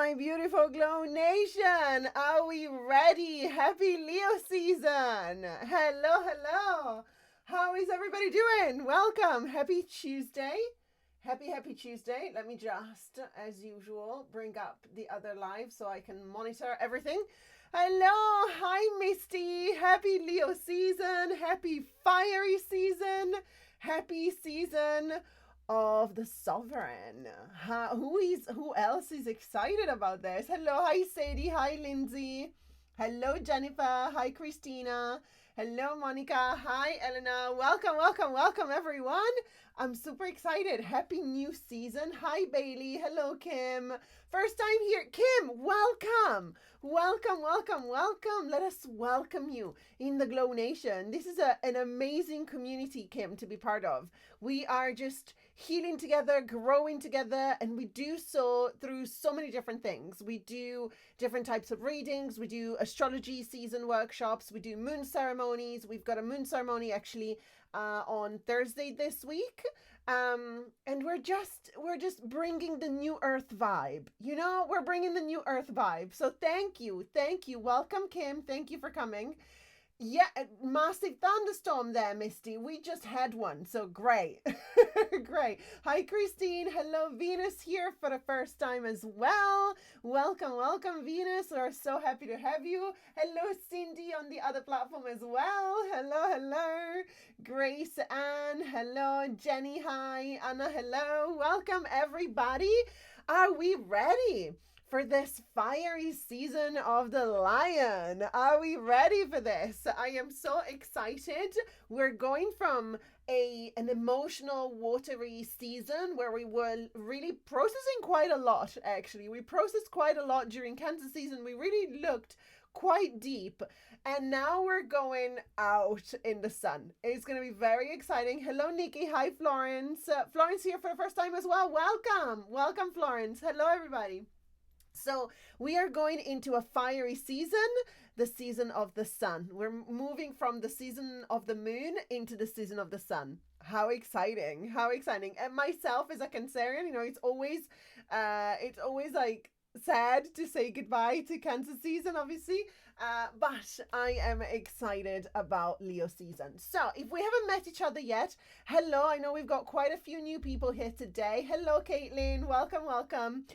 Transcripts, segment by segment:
my beautiful Glow Nation. Are we ready? Happy Leo season. Hello. How is everybody doing? Welcome. Happy Tuesday. Happy Tuesday. Let me just, as usual, bring up the other live so I can monitor everything. Hello. Hi, Misty. Happy Leo season. Happy fiery season. Happy season of the sovereign. Who else is excited about this? Hello, hi Sadie, hi Lindsay, hello Jennifer, hi Christina, hello Monica, hi Elena. Welcome everyone. I'm super excited. Happy new season. Hi Bailey, hello Kim. First time here. Kim, welcome. Let us welcome you in the Glow Nation. This is an amazing community, Kim, to be part of. We are just healing together, growing together, and we do so through so many different things. We do different types of readings. We do astrology season workshops. We do moon ceremonies. We've got a moon ceremony actually on Thursday this week. And we're just bringing the new earth vibe. You know, we're bringing the new earth vibe. So thank you. Welcome, Kim. Thank you for coming. Yeah, massive thunderstorm there, Misty. We just had one, so great. Great. Hi, Christine. Hello, Venus here for the first time as well. Welcome, Venus. We're so happy to have you. Hello, Cindy on the other platform as well. Hello. Grace Ann. Hello, Jenny. Hi, Anna. Hello. Welcome, everybody. Are we ready for this fiery season of the lion? Are we ready for this? I am so excited. We're going from an emotional, watery season where we were really processing quite a lot, actually. We processed quite a lot during Cancer season. We really looked quite deep. And now we're going out in the sun. It's going to be very exciting. Hello, Nikki. Hi, Florence. Florence here for the first time as well. Welcome, Florence. Hello, everybody. So we are going into a fiery season, the season of the sun. We're moving from the season of the moon into the season of the sun. How exciting. And myself as a Cancerian, you know, it's always like sad to say goodbye to Cancer season, obviously. But I am excited about Leo season. So if we haven't met each other yet, hello. I know we've got quite a few new people here today. Hello, Caitlin. Welcome.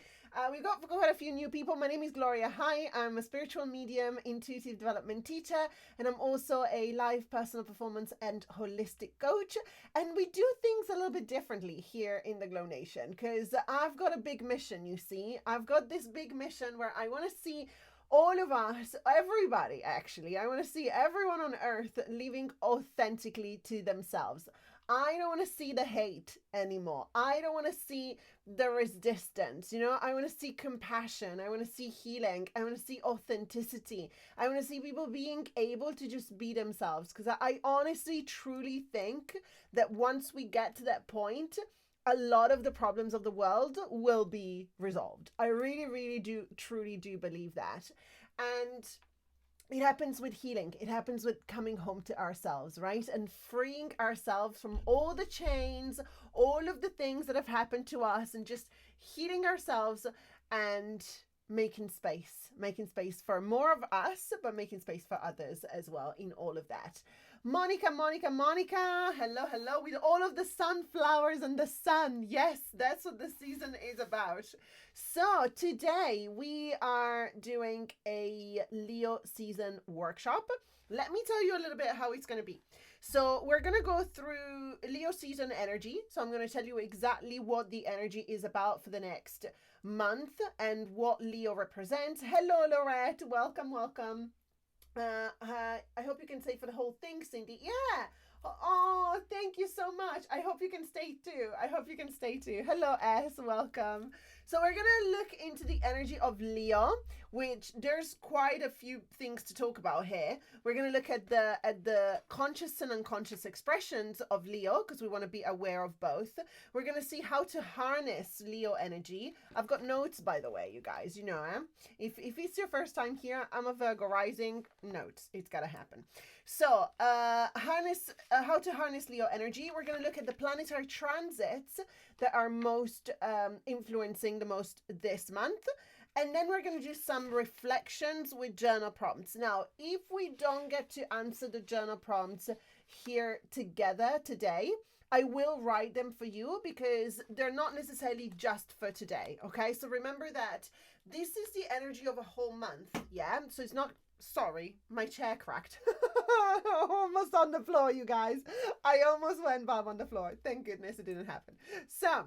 We've got quite a few new people. My name is Gloria. Hi, I'm a spiritual medium, intuitive development teacher, and I'm also a live personal performance and holistic coach. And we do things a little bit differently here in the Glow Nation because I've got a big mission, you see. I've got this big mission where I want to see all of us, everybody actually, I want to see everyone on earth living authentically to themselves. I don't want to see the hate anymore. I don't want to see the resistance. You know, I want to see compassion. I want to see healing. I want to see authenticity. I want to see people being able to just be themselves. Because I honestly, truly think that once we get to that point, a lot of the problems of the world will be resolved. I really do, truly do believe that. And it happens with healing. It happens with coming home to ourselves, right? And freeing ourselves from all the chains, all of the things that have happened to us, and just healing ourselves and making space for more of us, but making space for others as well in all of that. Monica. Hello. With all of the sunflowers and the sun. Yes, that's what the season is about. So today we are doing a Leo season workshop. Let me tell you a little bit how it's going to be. So we're going to go through Leo season energy. So I'm going to tell you exactly what the energy is about for the next month and what Leo represents. Hello, Lorette. Welcome. I hope you can stay for the whole thing, Cindy. Yeah. Oh, thank you so much. I hope you can stay too. Hello, S. Welcome. So we're going to look into the energy of Leo, which there's quite a few things to talk about here. We're going to look at the conscious and unconscious expressions of Leo because we want to be aware of both. We're going to see how to harness Leo energy. I've got notes, by the way, you guys, you know, if it's your first time here, I'm a Virgo rising. Notes, it's got to happen. So how to harness Leo energy. We're going to look at the planetary transits that are most influencing the most this month. And then we're going to do some reflections with journal prompts. Now, if we don't get to answer the journal prompts here together today, I will write them for you because they're not necessarily just for today. Okay, so remember that this is the energy of a whole month. Yeah, so it's not, sorry, my chair cracked. Almost on the floor, you guys. I almost went bomb on the floor. Thank goodness it didn't happen. So,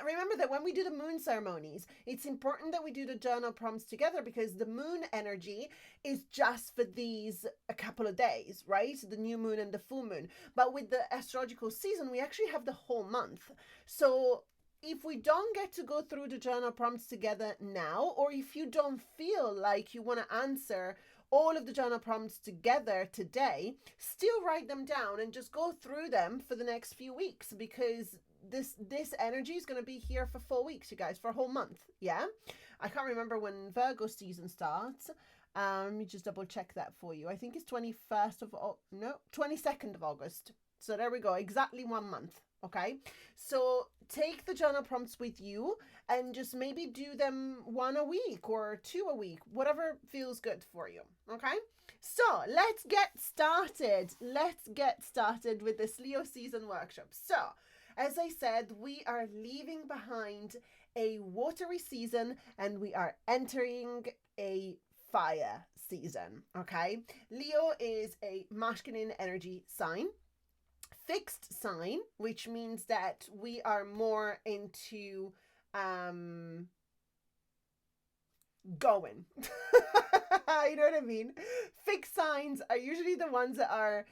remember that when we do the moon ceremonies, it's important that we do the journal prompts together because the moon energy is just for these a couple of days, right? The new moon and the full moon. But with the astrological season, we actually have the whole month. So if we don't get to go through the journal prompts together now, or if you don't feel like you want to answer all of the journal prompts together today, still write them down and just go through them for the next few weeks because this energy is going to be here for 4 weeks, you guys, for a whole month. Yeah, I can't remember when Virgo season starts. Let me just double check that for you. I think it's 22nd of August. So there we go, exactly 1 month. Okay, so take the journal prompts with you and just maybe do them 1 a week or 2 a week, whatever feels good for you. Okay, so let's get started. Let's get started with this Leo season workshop. So as I said, we are leaving behind a watery season and we are entering a fire season, okay? Leo is a masculine energy sign, fixed sign, which means that we are more into going. You know what I mean? Fixed signs are usually the ones that are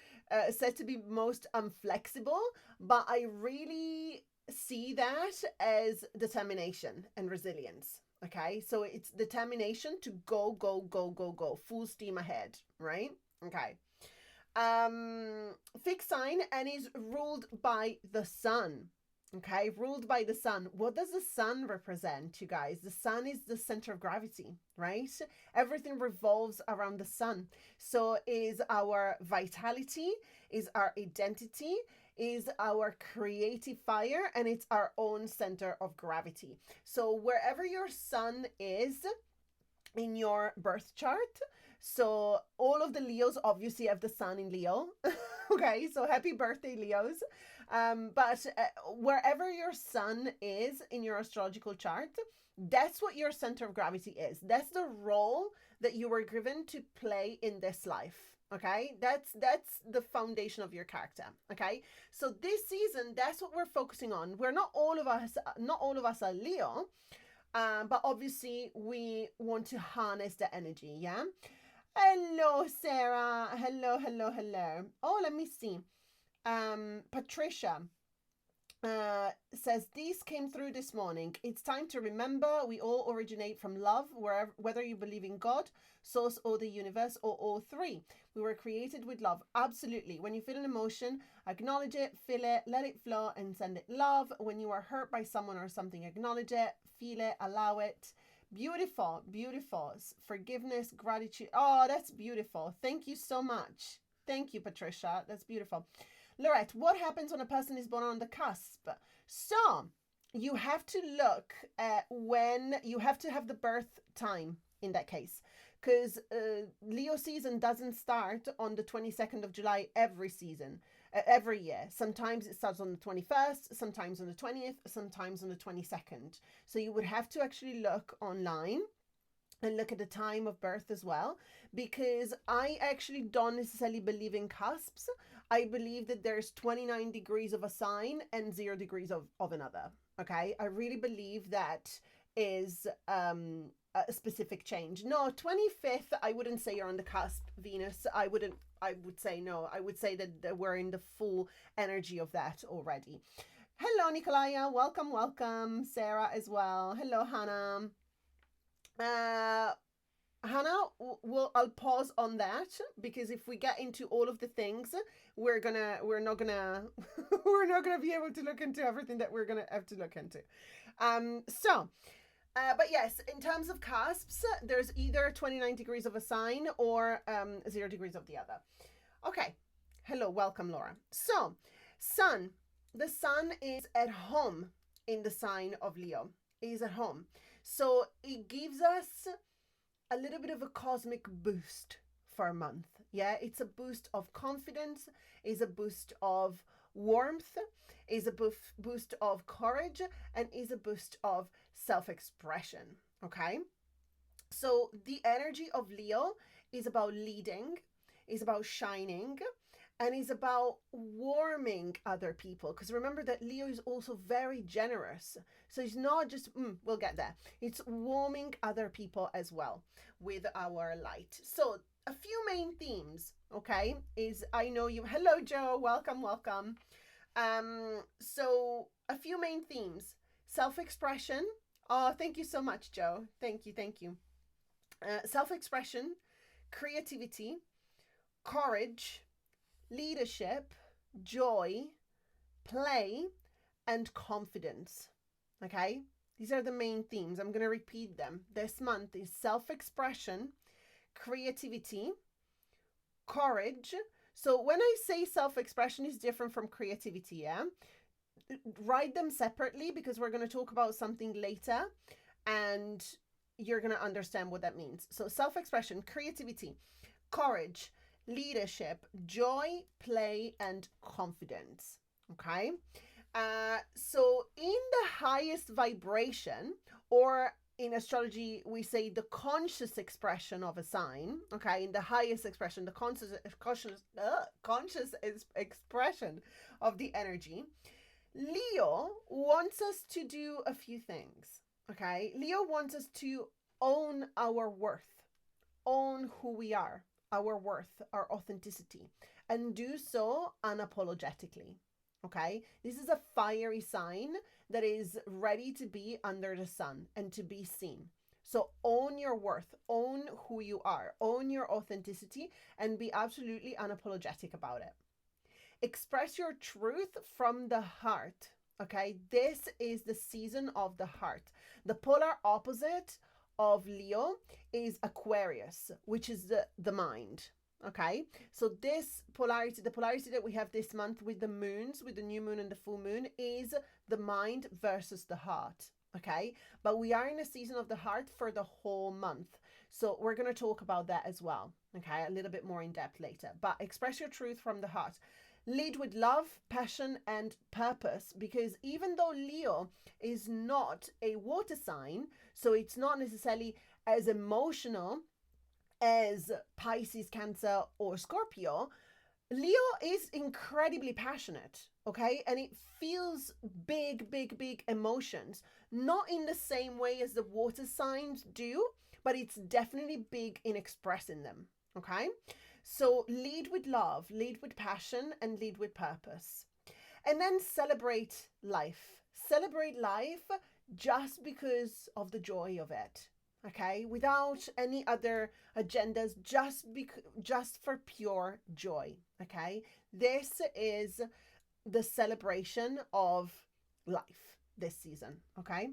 said to be most unflexible, but I really see that as determination and resilience. Okay, so it's determination to go, go, go, go, go, full steam ahead, right? Okay. Fixed sign and is ruled by the sun. Okay, ruled by the sun. What does the sun represent, you guys? The sun is the center of gravity, right? Everything revolves around the sun. So is our vitality, is our identity, is our creative fire, and it's our own center of gravity. So wherever your sun is in your birth chart, so all of the Leos obviously have the sun in Leo. Okay, so happy birthday, Leos. But wherever your sun is in your astrological chart, that's what your center of gravity is. That's the role that you were given to play in this life. Okay, that's the foundation of your character. Okay, so this season, that's what we're focusing on. We're not all of us are Leo, but obviously we want to harness the energy. Yeah. Hello, Sarah. Hello, hello, hello. Oh, let me see. Patricia says, these came through this morning. It's time to remember we all originate from love, whether you believe in God, source, or the universe, or all three. We were created with love. Absolutely. When you feel an emotion, acknowledge it, feel it, let it flow, and send it love. When you are hurt by someone or something, acknowledge it, feel it, allow it. Beautiful, beautiful. Forgiveness, gratitude. Oh, that's beautiful. Thank you so much. Thank you, Patricia. That's beautiful. Lorette, what happens when a person is born on the cusp? So you have to look at when you have to have the birth time in that case, because Leo season doesn't start on the 22nd of July every year. Sometimes it starts on the 21st, sometimes on the 20th, sometimes on the 22nd. So you would have to actually look online and look at the time of birth as well, because I actually don't necessarily believe in cusps. I believe that there's 29 degrees of a sign and 0 degrees of another. Okay, I really believe that is a specific change. No, 25th, I wouldn't say you're on the cusp, Venus. I would say no. I would say that we're in the full energy of that already. Hello, Nikolaya. Welcome, welcome. Sarah as well. Hello, Hannah. Hannah, I'll pause on that because if we get into all of the things, we're not gonna be able to look into everything that we're gonna have to look into. But yes, in terms of cusps, there's either 29 degrees of a sign or 0 degrees of the other. Okay. Hello, welcome, Laura. So, the sun is at home in the sign of Leo. Is at home. So it gives us a little bit of a cosmic boost for a month. Yeah, it's a boost of confidence, is a boost of warmth, is a boost of courage, and is a boost of self-expression. Okay, so the energy of Leo is about leading, is about shining, and is about warming other people. Because remember that Leo is also very generous. So it's not just, we'll get there. It's warming other people as well with our light. So a few main themes, okay, is I know you. Hello, Joe. Welcome, welcome. So a few main themes: self-expression. Oh, thank you so much, Joe. Thank you, thank you. Self-expression, creativity, courage, leadership, joy, play, and confidence. Okay? These are the main themes. I'm going to repeat them. This month is self-expression, creativity, courage. So when I say self-expression is different from creativity, yeah? Write them separately because we're going to talk about something later and you're going to understand what that means. So self-expression, creativity, courage, leadership, joy, play, and confidence. Okay? So in the highest vibration, or in astrology, we say the conscious expression of a sign, okay, in the highest expression, the conscious expression of the energy, Leo wants us to do a few things, okay? Leo wants us to own our worth, own who we are, our worth, our authenticity, and do so unapologetically, okay? This is a fiery sign that is ready to be under the sun and to be seen. So own your worth, own who you are, own your authenticity, and be absolutely unapologetic about it. Express your truth from the heart, okay? This is the season of the heart. The polar opposite of Leo is Aquarius, which is the mind. Okay, so this polarity, the polarity that we have this month with the moons, with the new moon and the full moon, is the mind versus the heart. Okay, but we are in a season of the heart for the whole month. So we're going to talk about that as well. Okay, a little bit more in depth later. But express your truth from the heart. Lead with love, passion, and purpose, because even though Leo is not a water sign, so it's not necessarily as emotional as Pisces, Cancer, or Scorpio, Leo is incredibly passionate, okay? And it feels big, big, big emotions. Not in the same way as the water signs do, but it's definitely big in expressing them, okay? So lead with love, lead with passion, and lead with purpose. And then celebrate life. Celebrate life just because of the joy of it. Okay, without any other agendas, just for pure joy. Okay, this is the celebration of life this season. Okay,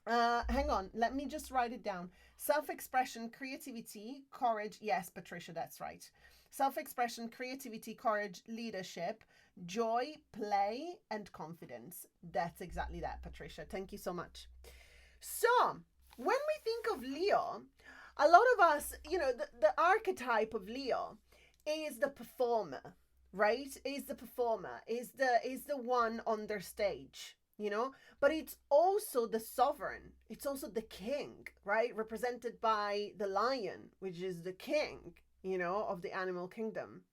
hang on, let me just write it down. Self-expression, creativity, courage. Yes, Patricia, that's right. Self-expression, creativity, courage, leadership, joy, play, and confidence. That's exactly that, Patricia. Thank you so much. So when we think of Leo, a lot of us, the archetype of Leo is the performer, right? Is the performer, is the one on their stage, but it's also the sovereign. It's also the king, right? Represented by the lion, which is the king, of the animal kingdom.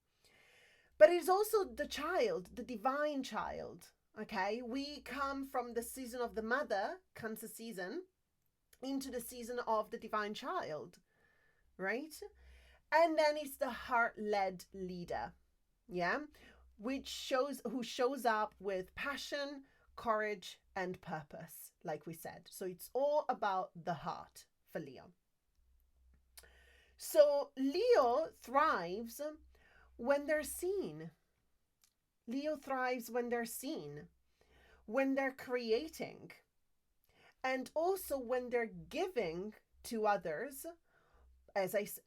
But it's also the child, the divine child, okay? We come from the season of the mother, Cancer season, into the season of the divine child, right? And then it's the heart-led leader, yeah, who shows up with passion, courage, and purpose, like we said. So it's all about the heart for Leo. So Leo thrives when they're seen. Leo thrives when they're seen, when they're creating, and also when they're giving to others,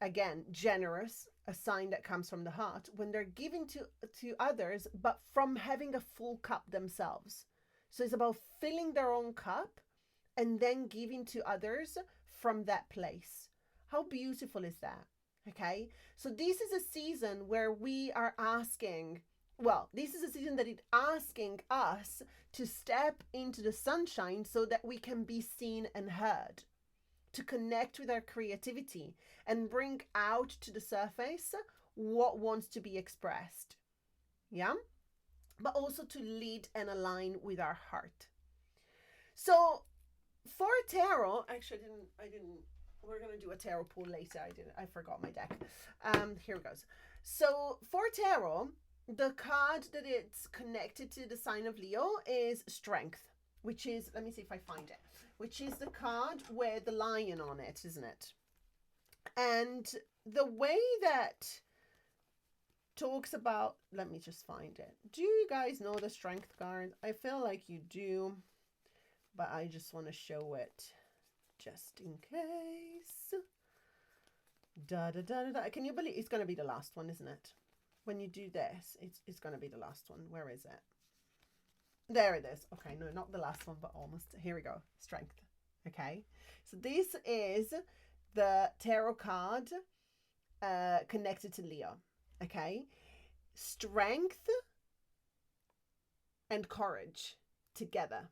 again, generous, a sign that comes from the heart, when they're giving to others, but from having a full cup themselves. So it's about filling their own cup and then giving to others from that place. How beautiful is that? Okay. So this is a season where we are asking, well, this is a season that it's asking us to step into the sunshine so that we can be seen and heard, to connect with our creativity and bring out to the surface what wants to be expressed. Yeah. But also to lead and align with our heart. So for tarot, actually I didn't we're gonna do a tarot pool later. I forgot my deck. Here it goes. So for tarot, the card that it's connected to the sign of Leo is Strength, which is, let me see if I find it, which is the card with the lion on it, isn't it? And the way that talks about, let me just find it. Do you guys know the Strength card? I feel like you do, but I just want to show it just in case. Da da da da da. Can you believe it's going to be the last one, isn't it? When you do this, it's going to be the last one. Where is it? There it is. Okay, no, not the last one, but almost. Here we go. Strength. Okay, so this is the tarot card connected to Leo. Okay, strength and courage together.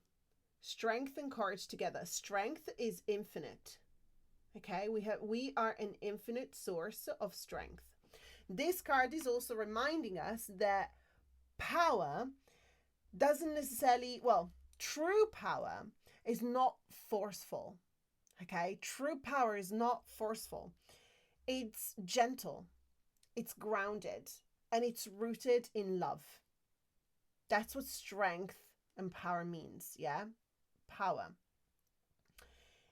Strength and courage together. Strength is infinite. Okay, we are an infinite source of strength. This card is also reminding us that power doesn't necessarily, well, true power is not forceful. Okay, true power is not forceful. It's gentle, it's grounded, and it's rooted in love. That's what strength and power means, yeah? Power.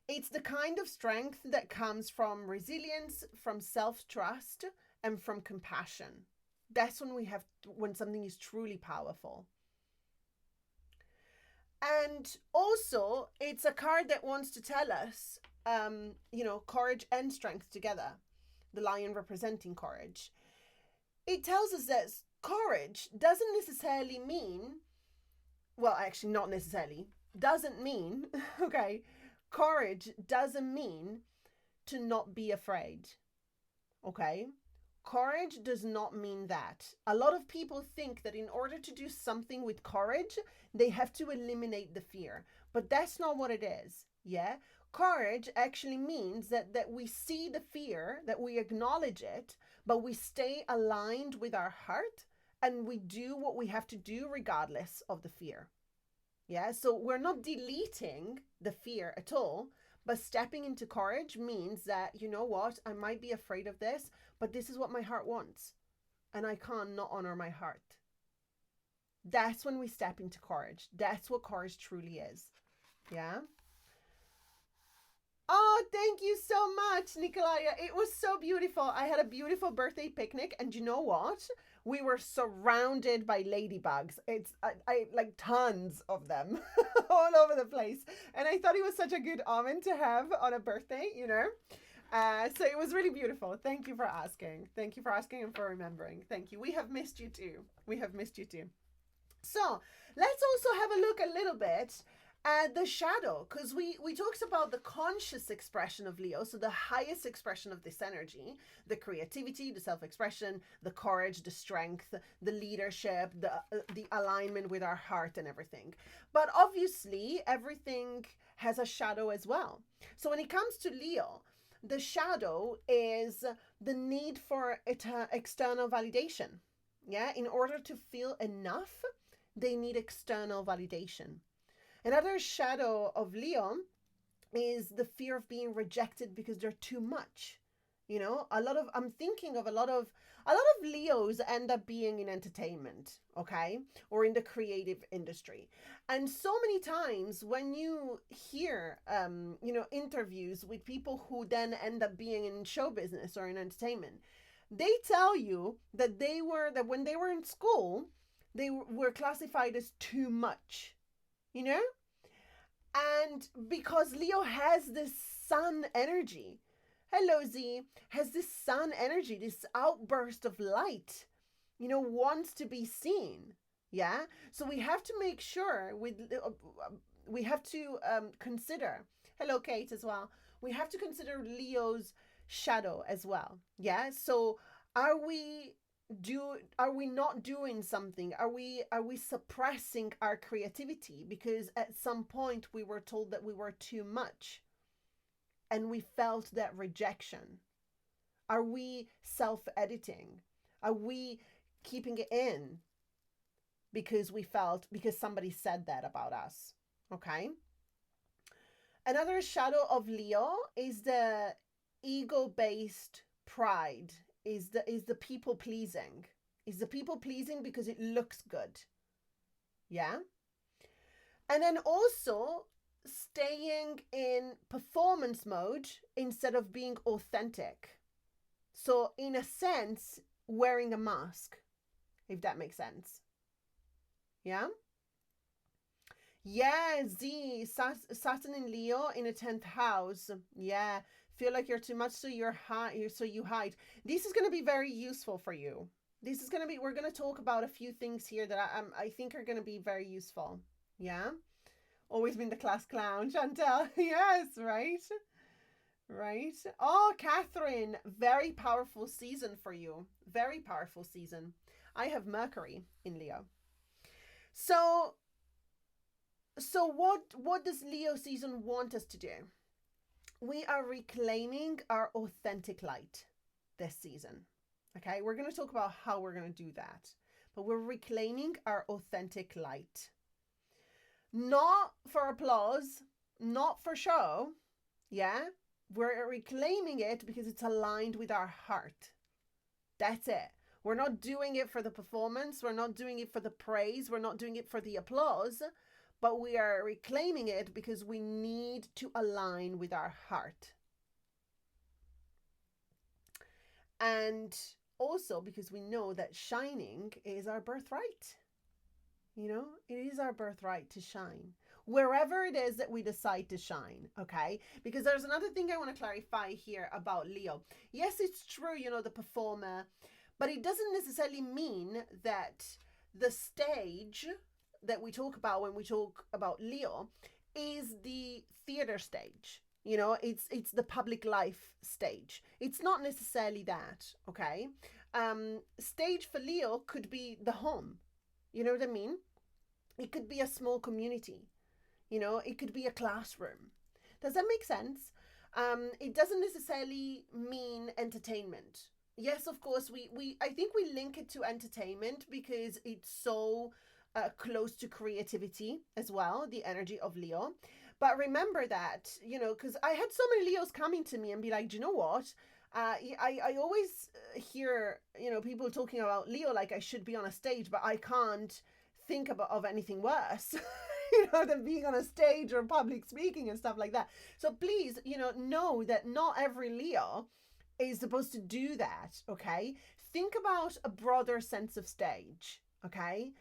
It's the kind of strength that comes from resilience, from self-trust, and from compassion. That's when something is truly powerful. And also, it's a card that wants to tell us, courage and strength together. The lion representing courage. It tells us that courage doesn't necessarily mean, well, actually not necessarily, doesn't mean, okay, courage doesn't mean to not be afraid, okay? Courage does not mean that. A lot of people think that in order to do something with courage, they have to eliminate the fear. But that's not what it is, yeah? Courage actually means that we see the fear, that we acknowledge it, but we stay aligned with our heart and we do what we have to do regardless of the fear. Yeah, so we're not deleting the fear at all, but stepping into courage means that, you know what, I might be afraid of this, but this is what my heart wants. And I can't not honor my heart. That's when we step into courage. That's what courage truly is. Yeah. Oh, thank you so much, Nikolaya. It was so beautiful. I had a beautiful birthday picnic, and you know what? We were surrounded by ladybugs. I like tons of them all over the place. And I thought it was such a good omen to have on a birthday, you know? So it was really beautiful. Thank you for asking. Thank you for asking and for remembering. Thank you. We have missed you too. We have missed you too. So let's also have a look a little bit at the shadow, because we talked about the conscious expression of Leo, so the highest expression of this energy, the creativity, the self-expression, the courage, the strength, the leadership, the alignment with our heart and everything. But obviously, everything has a shadow as well. So when it comes to Leo, the shadow is the need for external validation. Yeah, in order to feel enough, they need external validation. Another shadow of Leo is the fear of being rejected because they're too much. You know, I'm thinking of a lot of Leos end up being in entertainment, okay, or in the creative industry. And so many times when you hear, interviews with people who then end up being in show business or in entertainment, they tell you that when they were in school, they were classified as too much. You know? And because Leo has this sun energy, hello Z, has this sun energy, this outburst of light, wants to be seen. Yeah? So we have to make sure consider, hello Kate as well, we have to consider Leo's shadow as well. Yeah. So are we are we not doing something? Are we suppressing our creativity because at some point we were told that we were too much and we felt that rejection? Are we self-editing? Are we keeping it in because somebody said that about us? Okay. Another shadow of Leo is the ego-based pride, is the people pleasing. Is the people pleasing because it looks good. Yeah. And then also staying in performance mode instead of being authentic. So in a sense, wearing a mask, if that makes sense. Yeah. Yeah, Z, Saturn in Leo in a 10th house. Yeah, feel like you're too much, so you hide. This is going to be very useful for you. We're going to talk about a few things here that I think are going to be very useful. Yeah. Always been the class clown, Chantel. Yes, right? Right. Oh, Catherine, very powerful season for you. Very powerful season. I have Mercury in Leo. So what does Leo season want us to do? We are reclaiming our authentic light this season. Okay, we're going to talk about how we're going to do that. But we're reclaiming our authentic light. Not for applause, not for show. Yeah? We're reclaiming it because it's aligned with our heart. That's it. We're not doing it for the performance. We're not doing it for the praise. We're not doing it for the applause. But we are reclaiming it because we need to align with our heart. And also because we know that shining is our birthright. You know, it is our birthright to shine. Wherever it is that we decide to shine, okay? Because there's another thing I want to clarify here about Leo. Yes, it's true, you know, the performer, but it doesn't necessarily mean that the stage that we talk about when we talk about Leo is the theater stage. You know, it's the public life stage. It's not necessarily that, okay? Stage for Leo could be the home. You know what I mean? It could be a small community. You know, it could be a classroom. Does that make sense? It doesn't necessarily mean entertainment. Yes, of course, I think we link it to entertainment because it's so close to creativity as well, the energy of Leo. But remember that, you know, because I had so many Leos coming to me and be like, do you know what? I always hear, you know, people talking about Leo like I should be on a stage, but I can't think of anything worse, you know, than being on a stage or public speaking and stuff like that. So please, you know that not every Leo is supposed to do that, okay? Think about a broader sense of stage, okay?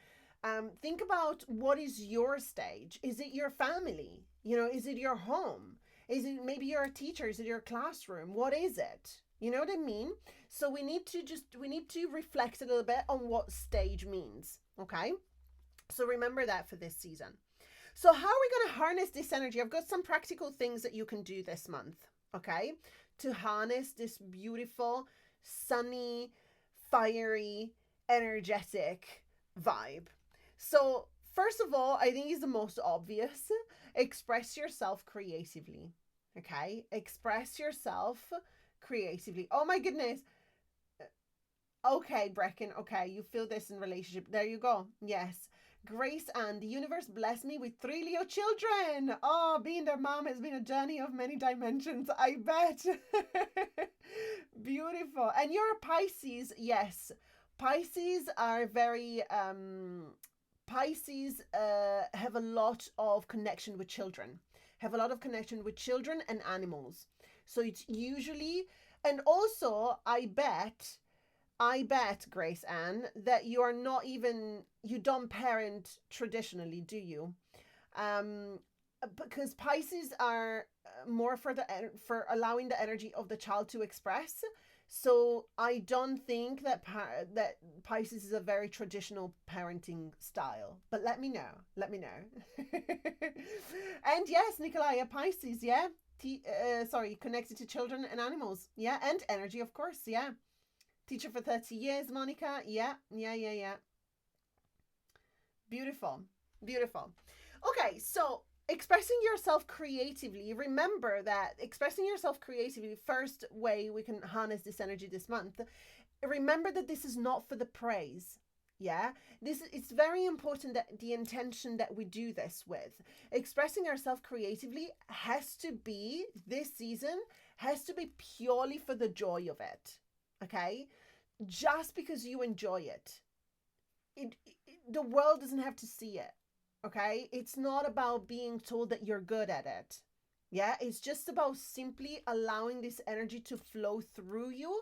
Think about what is your stage. Is it your family? You know, is it your home? Is it maybe you're a teacher? Is it your classroom? What is it? You know what I mean? So we need to reflect a little bit on what stage means, okay? So remember that for this season. So how are we going to harness this energy? I've got some practical things that you can do this month, okay? To harness this beautiful, sunny, fiery, energetic vibe. So first of all, I think is the most obvious. Express yourself creatively. Okay? Express yourself creatively. Oh my goodness. Okay, Brecken. Okay, you feel this in relationship. There you go. Yes. Grace and the universe blessed me with 3 Leo children. Oh, being their mom has been a journey of many dimensions, I bet. Beautiful. And you're a Pisces. Yes. Pisces are very Pisces have a lot of connection with children, and animals. So it's usually, and also I bet, Grace Ann, that you don't parent traditionally, do you? Because Pisces are more for allowing the energy of the child to express. So I don't think that that Pisces is a very traditional parenting style. But let me know. Let me know. And yes, Nikolai, a Pisces, yeah. Sorry, connected to children and animals. Yeah, and energy, of course. Yeah. Teacher for 30 years, Monica. Yeah, yeah, yeah, yeah. Beautiful. Beautiful. Okay, so expressing yourself creatively, remember that expressing yourself creatively, first way we can harness this energy this month, remember that this is not for the praise. Yeah, this it's very important that the intention that we do this with expressing ourselves creatively has to be this season, has to be purely for the joy of it. Okay, just because you enjoy it, the world doesn't have to see it. Okay, it's not about being told that you're good at it. Yeah, it's just about simply allowing this energy to flow through you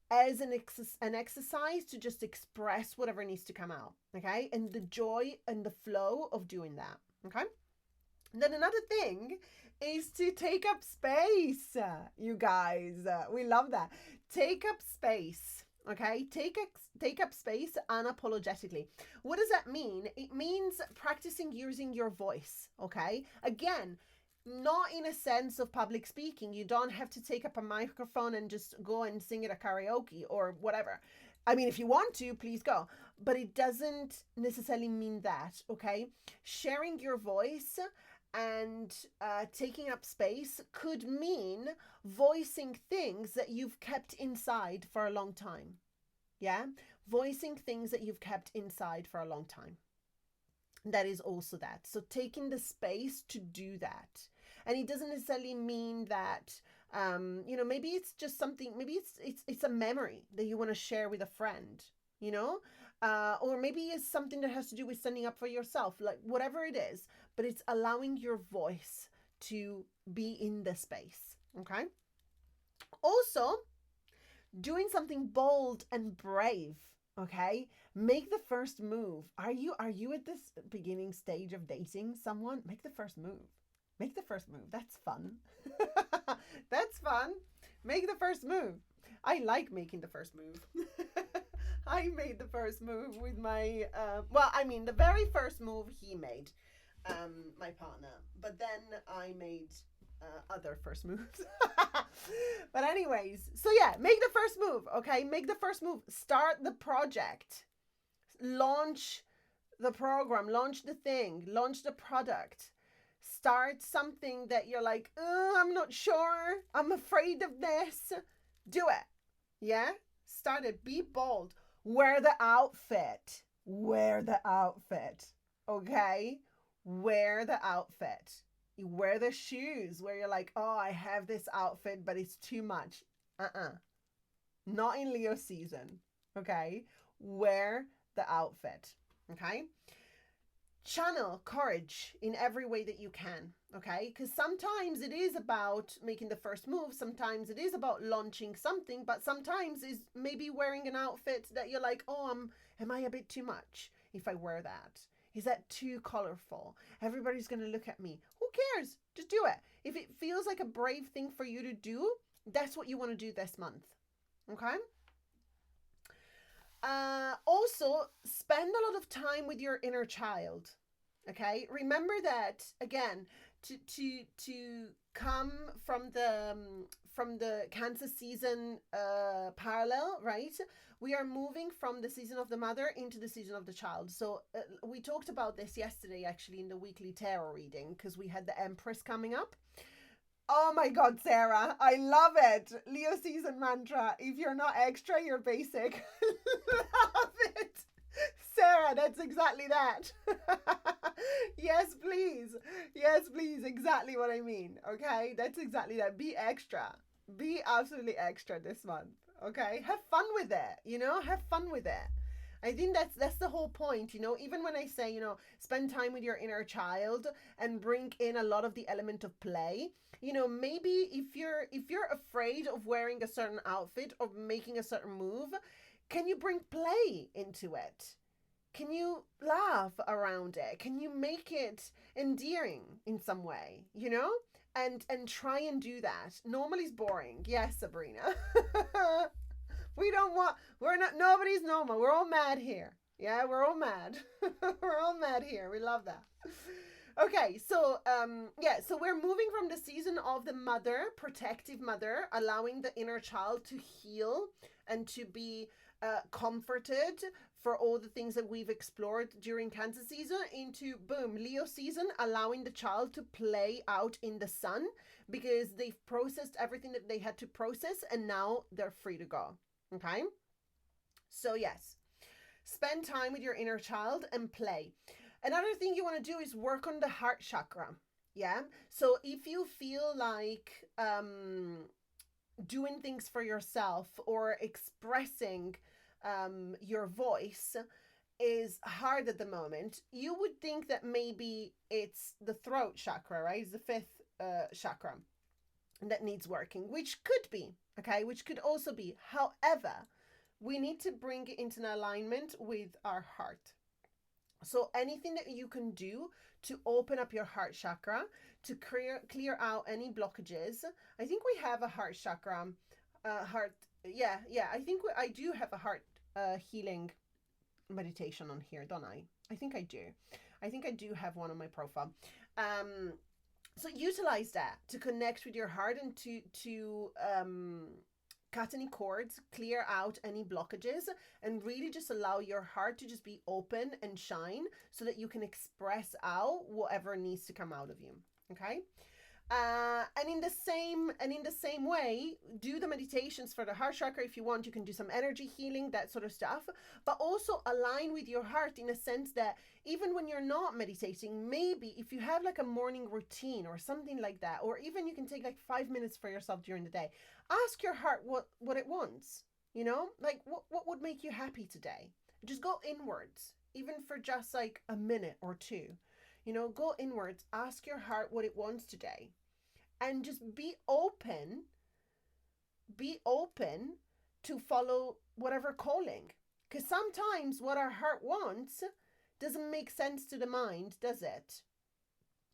as an exercise to just express whatever needs to come out. Okay, and the joy and the flow of doing that. Okay, and then another thing is to take up space. You guys, we love that. Take up space. Okay, take up space unapologetically. What does that mean? It means practicing using your voice. Okay, again, not in a sense of public speaking. You don't have to take up a microphone and just go and sing at a karaoke or whatever. I mean, if you want to, please go. But it doesn't necessarily mean that, okay? Sharing your voice and taking up space could mean voicing things that you've kept inside for a long time. Yeah? Voicing things that you've kept inside for a long time. That is also that. So taking the space to do that. And it doesn't necessarily mean that maybe it's just something, maybe it's a memory that you want to share with a friend, or maybe it's something that has to do with standing up for yourself, like whatever it is, but it's allowing your voice to be in the space. Okay. Also, doing something bold and brave. Okay, make the first move. Are you at this beginning stage of dating someone? Make the first move. Make the first move. That's fun. That's fun. Make the first move. I like making the first move. I made the first move with my the very first move he made, my partner, but then I made other first moves. But anyways, so yeah, make the first move. Okay, make the first move. Start the project. Launch the program. Launch the thing. Launch the product. Start something that you're like, I'm not sure. I'm afraid of this. Do it. Yeah? Start it. Be bold. Wear the outfit. Wear the outfit. Okay? Wear the outfit. You wear the shoes where you're like, oh, I have this outfit, but it's too much. Not in Leo season. Okay? Wear the outfit. Okay? Channel courage in every way that you can. Okay? Because sometimes it is about making the first move. Sometimes it is about launching something, but sometimes is maybe wearing an outfit that you're like, oh, am I a bit too much if I wear that? Is that too colorful? Everybody's going to look at me. Who cares? Just do it. If it feels like a brave thing for you to do, that's what you want to do this month. Okay? Also, spend a lot of time with your inner child. Okay? Remember that, again, to come from the Cancer season parallel, right? We are moving from the season of the mother into the season of the child. So we talked about this yesterday, actually, in the weekly tarot reading, because we had the Empress coming up. Oh my God, Sarah, I love it. Leo season mantra. If you're not extra, you're basic. Love it. Sarah, that's exactly that. Yes, please. Yes, please. Exactly what I mean. Okay, that's exactly that. Be extra. Be absolutely extra this month. Okay, have fun with it. Have fun with it. I think that's the whole point. Even when I say, spend time with your inner child and bring in a lot of the element of play. Maybe if you're afraid of wearing a certain outfit or making a certain move, can you bring play into it? Can you laugh around it? Can you make it endearing in some way? and try and do that. Normally's boring. Yes, Sabrina. We don't want, we're not, nobody's normal. We're all mad here. Yeah, we're all mad. We're all mad here. We love that. Okay, so yeah, so we're moving from the season of the mother, protective mother, allowing the inner child to heal and to be comforted for all the things that we've explored during Cancer season, into boom, Leo season, allowing the child to play out in the sun because they've processed everything that they had to process and now they're free to go. Okay, so yes, spend time with your inner child and play. Another thing you want to do is work on the heart chakra. Yeah. So if you feel like doing things for yourself or expressing your voice is hard at the moment, you would think that maybe it's the throat chakra, right? It's the fifth chakra that needs working, which could be, okay, which could also be. However, we need to bring it into an alignment with our heart. So anything that you can do to open up your heart chakra, to clear out any blockages. I think we have a heart chakra, yeah, I think I do have a heart healing meditation on here, don't I? I think I do. I think I do have one on my profile. So utilize that to connect with your heart and to cut any cords, clear out any blockages, and really just allow your heart to just be open and shine so that you can express out whatever needs to come out of you. Okay. And in the same way, do the meditations for the heart chakra if you want. You can do some energy healing, that sort of stuff, but also align with your heart in a sense that even when you're not meditating, maybe if you have like a morning routine or something like that, or even you can take like 5 minutes for yourself during the day, ask your heart what it wants, you know, like what would make you happy today. Just go inwards, even for just like a minute or two. You know, go inwards, ask your heart what it wants today, and just be open to follow whatever calling. Because sometimes what our heart wants doesn't make sense to the mind, does it?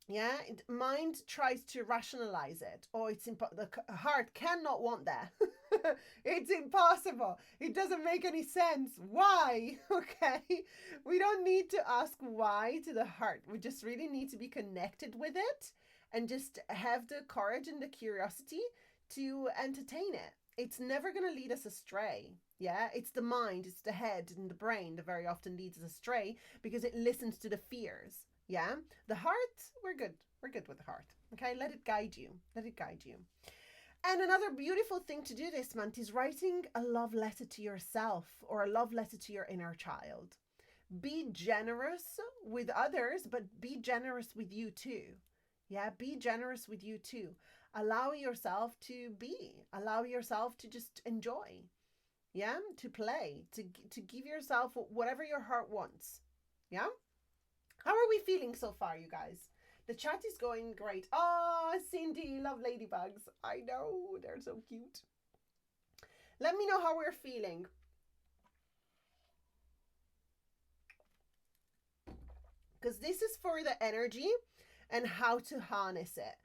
Yeah, mind tries to rationalize it. Oh, the heart cannot want that. It's impossible. It doesn't make any sense. Why? Okay. We don't need to ask why to the heart. We just really need to be connected with it and just have the courage and the curiosity to entertain it. It's never going to lead us astray. Yeah, it's the mind, it's the head and the brain that very often leads us astray because it listens to the fears. Yeah, the heart, we're good. We're good with the heart. Okay, let it guide you. Let it guide you. And another beautiful thing to do this month is writing a love letter to yourself or a love letter to your inner child. Be generous with others, but be generous with you too. Yeah, be generous with you too. Allow yourself to be. Allow yourself to just enjoy. Yeah, to play, to give yourself whatever your heart wants. Yeah. How are we feeling so far, you guys? The chat is going great. Oh, Cindy, love ladybugs. I know, they're so cute. Let me know how we're feeling. Because this is for the energy and how to harness it.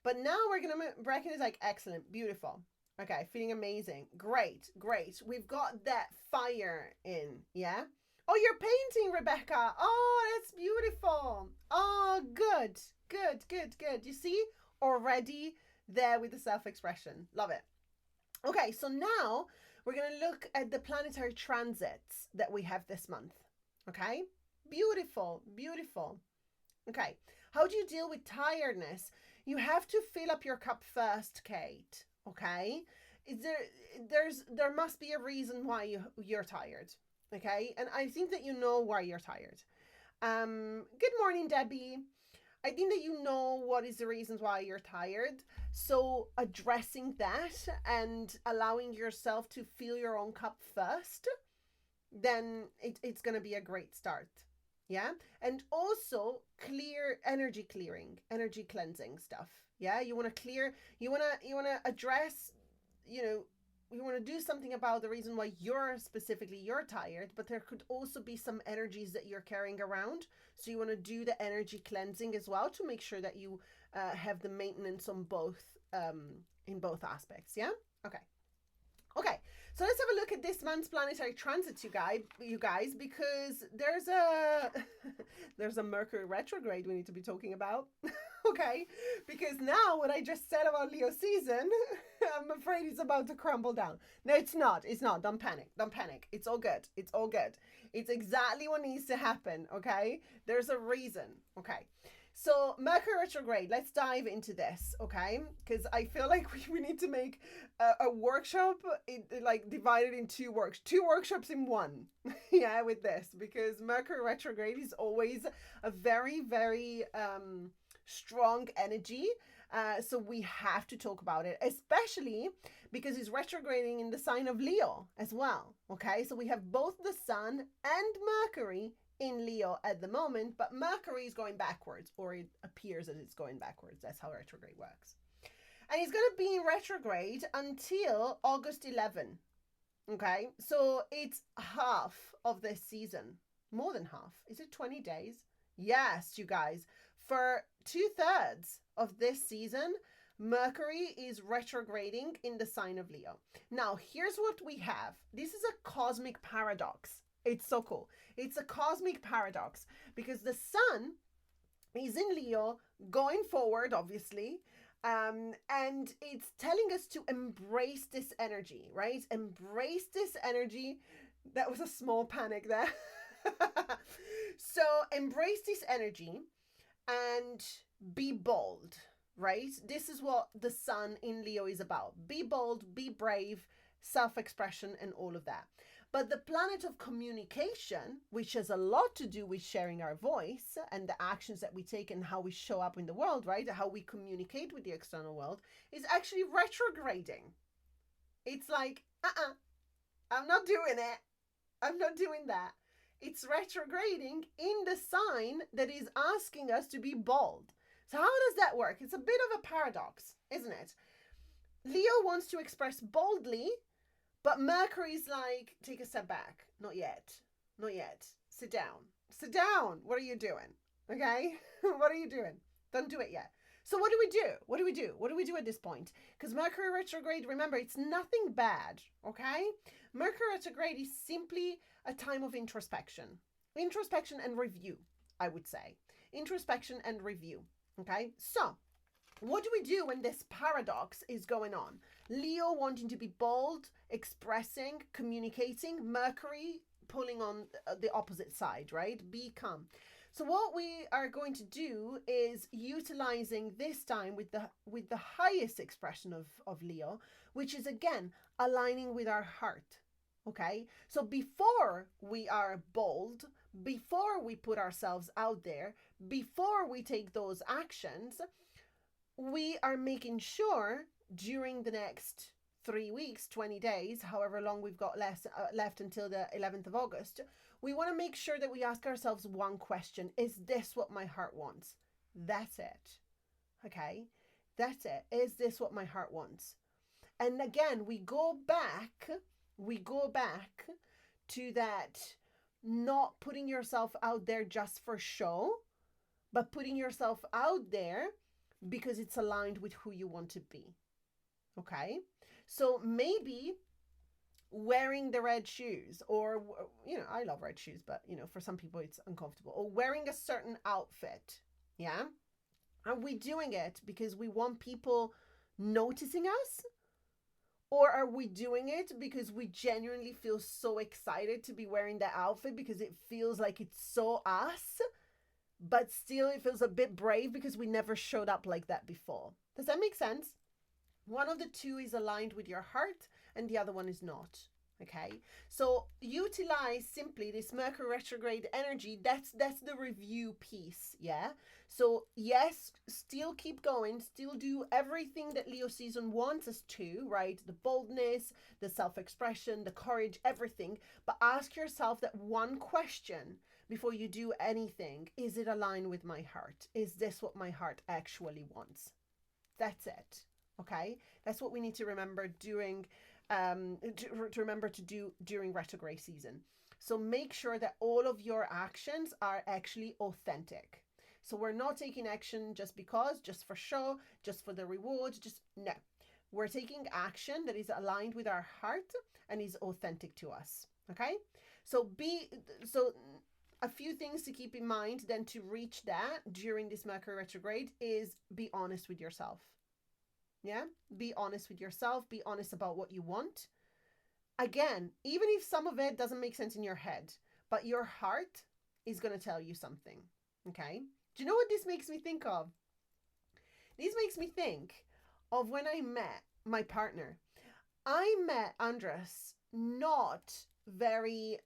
But now we're going to, Brecken is like, excellent, beautiful. Okay, feeling amazing. Great, great. We've got that fire in, yeah? Oh, you're painting, Rebecca. Oh, that's beautiful. Oh, good, good, good, good. You see, already there with the self-expression. Love it. Okay, so now we're going to look at the planetary transits that we have this month. Okay, beautiful, beautiful. Okay, how do you deal with tiredness? You have to fill up your cup first, Kate. Okay, there must be a reason why you're tired. Okay, and I think that you know why you're tired. Good morning, Debbie. I think that you know what is the reasons why you're tired. So addressing that and allowing yourself to fill your own cup first, then it's going to be a great start. Yeah. And also energy cleansing stuff. Yeah. You want to clear, you want to address, you want to do something about the reason why you're tired, but there could also be some energies that you're carrying around. So you want to do the energy cleansing as well to make sure that you have the maintenance on both, in both aspects. Yeah. Okay. Okay, so let's have a look at this month's planetary transit, you guys, because there's a there's a Mercury retrograde we need to be talking about. Okay, because now what I just said about Leo season, I'm afraid it's about to crumble down. No, it's not. It's not. Don't panic. Don't panic. It's all good. It's all good. It's exactly what needs to happen. Okay, there's a reason. Okay. So Mercury retrograde, let's dive into this, okay? Because I feel like we need to make a workshop like divided in two workshops in one. Yeah, with this, because Mercury retrograde is always a very, very strong energy. So we have to talk about it, especially because it's retrograding in the sign of Leo as well, okay? So we have both the Sun and Mercury in Leo at the moment, but Mercury is going backwards, or it appears that it's going backwards. That's how retrograde works. And it's going to be in retrograde until August 11. Okay, so it's half of this season. More than half. Is it 20 days? Yes, you guys. For 2/3 of this season, Mercury is retrograding in the sign of Leo. Now, here's what we have. This is a cosmic paradox. It's so cool. It's a cosmic paradox because the Sun is in Leo going forward, obviously. And it's telling us to embrace this energy, right? Embrace this energy. That was a small panic there. So embrace this energy and be bold, right? This is what the Sun in Leo is about. Be bold, be brave, self-expression, and all of that. But the planet of communication, which has a lot to do with sharing our voice and the actions that we take and how we show up in the world, right? How we communicate with the external world, is actually retrograding. It's like, I'm not doing it. I'm not doing that. It's retrograding in the sign that is asking us to be bold. So how does that work? It's a bit of a paradox, isn't it? Leo wants to express boldly, but Mercury's like, take a step back. Not yet. Not yet. Sit down. Sit down. What are you doing? Okay? What are you doing? Don't do it yet. So what do we do? What do we do? What do we do at this point? Because Mercury retrograde, remember, it's nothing bad, okay? Mercury retrograde is simply a time of introspection. Introspection and review, I would say. Introspection and review, okay? So what do we do when this paradox is going on? Leo wanting to be bold, expressing, communicating, Mercury pulling on the opposite side, right? Be calm. So what we are going to do is utilizing this time with the highest expression of Leo, which is again aligning with our heart. Okay? So before we are bold, before we put ourselves out there, before we take those actions, we are making sure during the next 3 weeks, 20 days, however long we've got left until the 11th of August, we want to make sure that we ask ourselves one question. Is this what my heart wants? That's it. Okay? That's it. Is this what my heart wants? And again, we go back to that not putting yourself out there just for show, but putting yourself out there because it's aligned with who you want to be. Okay? So maybe wearing the red shoes, or, I love red shoes, but, for some people it's uncomfortable, or wearing a certain outfit. Yeah? Are we doing it because we want people noticing us? Or are we doing it because we genuinely feel so excited to be wearing that outfit because it feels like it's so us, but still it feels a bit brave because we never showed up like that before? Does that make sense? One of the two is aligned with your heart and the other one is not. Okay, so utilize simply this Mercury retrograde energy. That's the review piece. Yeah, so yes, still keep going, still do everything that Leo season wants us to, right? The boldness, the self-expression, the courage, everything. But ask yourself that one question before you do anything. Is it aligned with my heart? Is this what my heart actually wants? That's it. Okay, that's what we need to remember during to remember to do during retrograde season. So make sure that all of your actions are actually authentic. So we're not taking action just because, just for show, just for the reward, just no. We're taking action that is aligned with our heart and is authentic to us. Okay? So a few things to keep in mind then to reach that during this Mercury retrograde is be honest with yourself. Yeah? Be honest with yourself. Be honest about what you want. Again, even if some of it doesn't make sense in your head, but your heart is going to tell you something. Okay? Do you know what this makes me think of? This makes me think of when I met my partner. I met Andres not very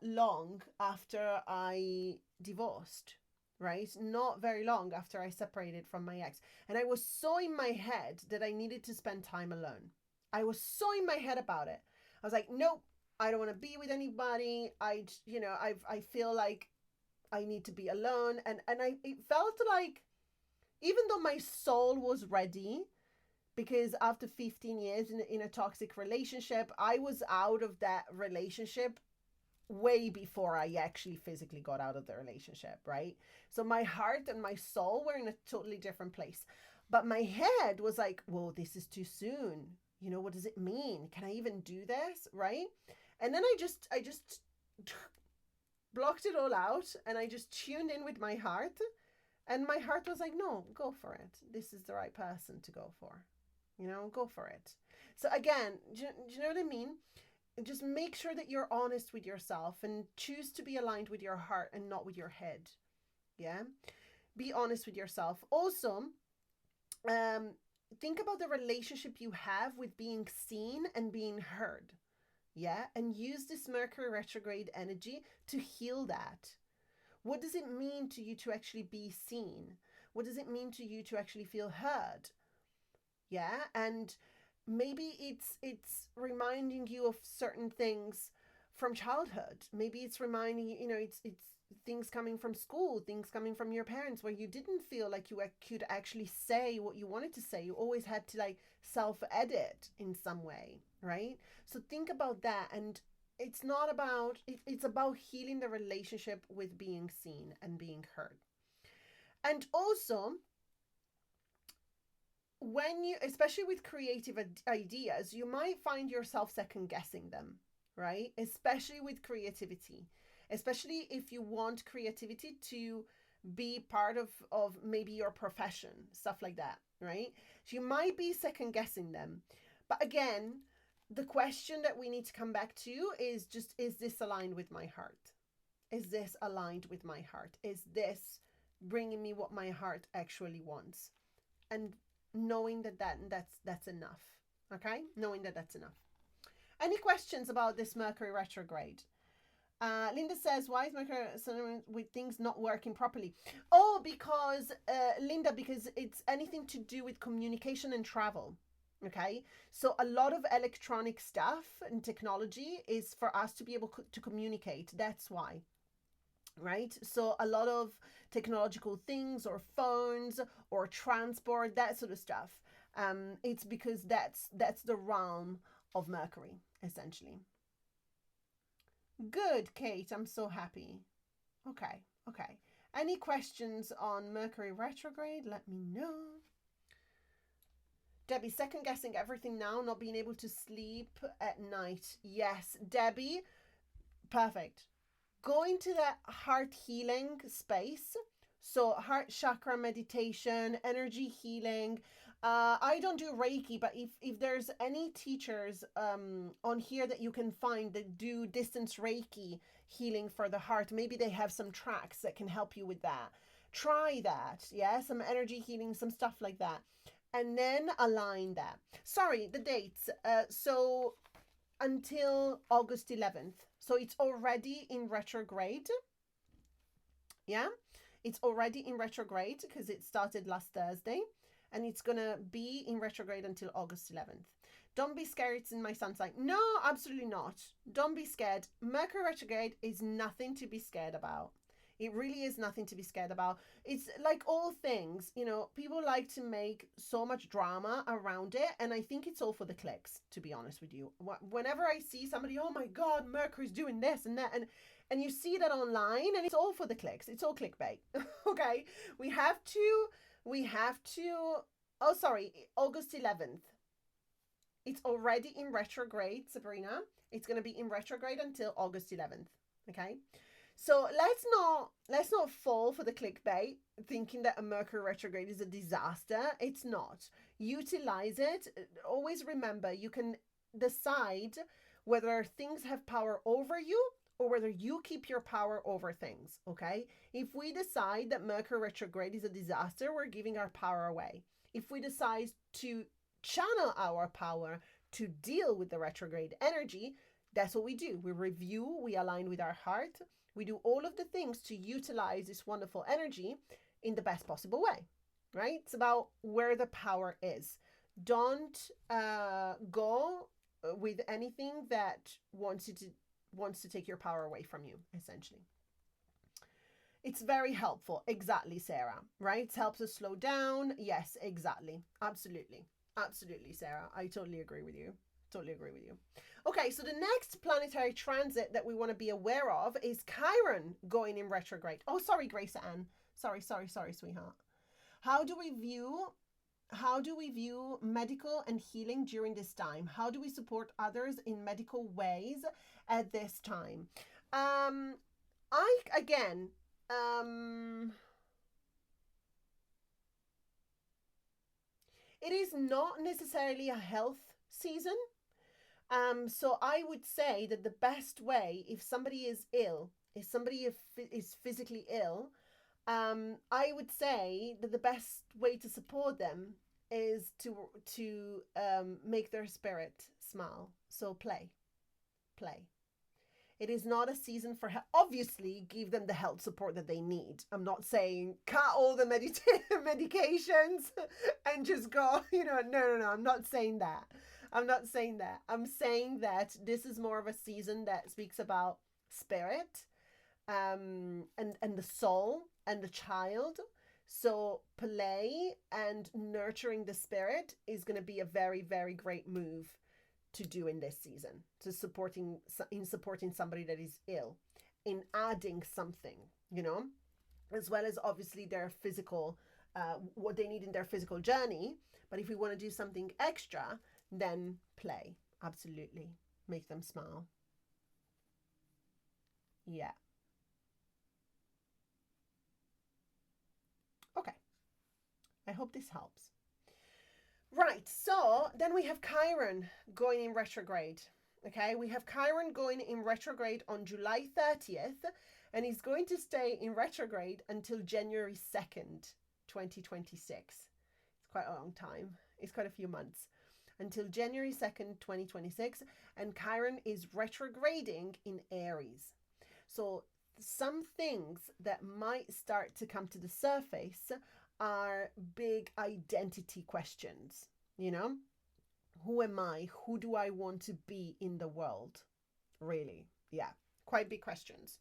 long after I divorced, right? Not very long after I separated from my ex. And I was so in my head that I needed to spend time alone. I was so in my head about it. I was like, nope, I don't want to be with anybody. I feel like I need to be alone. And it felt like, even though my soul was ready, because after 15 years in a toxic relationship, I was out of that relationship way before I actually physically got out of the relationship, right? So my heart and my soul were in a totally different place. But my head was like, whoa, this is too soon. You know, what does it mean? Can I even do this, right? And then I just blocked it all out and I just tuned in with my heart. And my heart was like, no, go for it. This is the right person to go for. You know, go for it. So again, do you know what I mean? Just make sure that you're honest with yourself and choose to be aligned with your heart and not with your head. Yeah? Be honest with yourself. Also, think about the relationship you have with being seen and being heard. Yeah? And use this Mercury retrograde energy to heal that. What does it mean to you to actually be seen? What does it mean to you to actually feel heard? Yeah, and maybe it's reminding you of certain things from childhood. Maybe it's reminding you, it's things coming from school, things coming from your parents, where you didn't feel like you could actually say what you wanted to say. You always had to like self-edit in some way, right? So think about that. And it's not about it's about healing the relationship with being seen and being heard. And also, when you, especially with creative ideas, you might find yourself second guessing them, right? Especially with creativity, especially if you want creativity to be part of maybe your profession, stuff like that, right? So you might be second guessing them. But again, the question that we need to come back to is just, is this aligned with my heart? Is this aligned with my heart? Is this bringing me what my heart actually wants? And knowing that's enough. Okay? Knowing that that's enough. Any questions about this Mercury retrograde? Linda says, why is Mercury with things not working properly? Oh, because, Linda, because it's anything to do with communication and travel. Okay, so a lot of electronic stuff and technology is for us to be able to communicate. That's why. Right? So a lot of technological things or phones or transport, that sort of stuff. It's because that's the realm of Mercury, essentially. Good, Kate. I'm so happy. Okay. Any questions on Mercury retrograde? Let me know. Debbie, second guessing everything now, not being able to sleep at night. Yes, Debbie, perfect. Go into that heart healing space. So heart chakra meditation, energy healing. I don't do Reiki, but if there's any teachers on here that you can find that do distance Reiki healing for the heart, maybe they have some tracks that can help you with that. Try that. Yeah, some energy healing, some stuff like that. And then align that. Sorry, the dates. So until August 11th. So it's already in retrograde. Yeah, it's already in retrograde because it started last Thursday. And it's going to be in retrograde until August 11th. Don't be scared, it's in my sun sign. No, absolutely not. Don't be scared. Mercury retrograde is nothing to be scared about. It really is nothing to be scared about. It's like all things, you know, people like to make so much drama around it. And I think it's all for the clicks, to be honest with you. Whenever I see somebody, oh my God, Mercury's doing this and that, and you see that online, and it's all for the clicks. It's all clickbait. Okay. We have to, oh, sorry, August 11th. It's already in retrograde, Sabrina. It's going to be in retrograde until August 11th. Okay. So let's not fall for the clickbait thinking that a Mercury retrograde is a disaster. It's not. Utilize it. Always remember, you can decide whether things have power over you or whether you keep your power over things, okay? If we decide that Mercury retrograde is a disaster, we're giving our power away. If we decide to channel our power to deal with the retrograde energy, that's what we do. We review, we align with our heart, we do all of the things to utilize this wonderful energy in the best possible way, right? It's about where the power is. Don't go with anything that wants to take your power away from you, essentially. It's very helpful. Exactly, Sarah, right? It helps us slow down. Yes, exactly. Absolutely. Absolutely, Sarah. I totally agree with you. Totally agree with you. Okay, so the next planetary transit that we want to be aware of is Chiron going in retrograde. Oh, sorry, Grace Ann. Sorry, sweetheart. How do we view medical and healing during this time? How do we support others in medical ways at this time? It is not necessarily a health season. So I would say that the best way, if somebody is ill, if somebody is physically ill, I would say that the best way to support them is to make their spirit smile. So play. It is not a season for obviously give them the health support that they need. I'm not saying cut all the medications and just go, no. I'm not saying that. I'm saying that this is more of a season that speaks about spirit, and the soul and the child. So play and nurturing the spirit is going to be a very, very great move to do in this season, to supporting somebody that is ill, in adding something, as well as obviously their physical, what they need in their physical journey. But if we want to do something extra, then play. Absolutely. Make them smile. Yeah. Okay. I hope this helps. Right, so then we have Chiron going in retrograde. Okay, we have Chiron going in retrograde on July 30th, and he's going to stay in retrograde until January 2nd, 2026. It's quite a long time. It's quite a few months. Until January 2nd, 2026, and Chiron is retrograding in Aries. So some things that might start to come to the surface are big identity questions. Who am I? Who do I want to be in the world? Really? Yeah, quite big questions.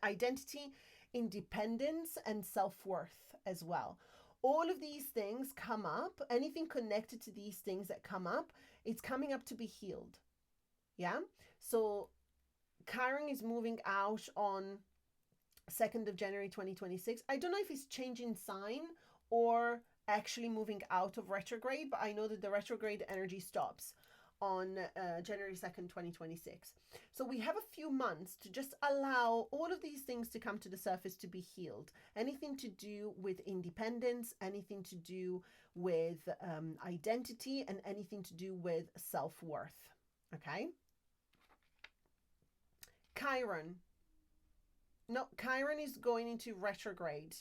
Identity, independence, and self-worth as well. All of these things come up. Anything connected to these things that come up, it's coming up to be healed. Yeah? So Chiron is moving out on 2nd of January 2026. I don't know if it's changing sign or actually moving out of retrograde, but I know that the retrograde energy stops on January 2nd, 2026. So we have a few months to just allow all of these things to come to the surface, to be healed. Anything to do with independence, anything to do with identity, and anything to do with self-worth. Okay? Chiron is going into retrograde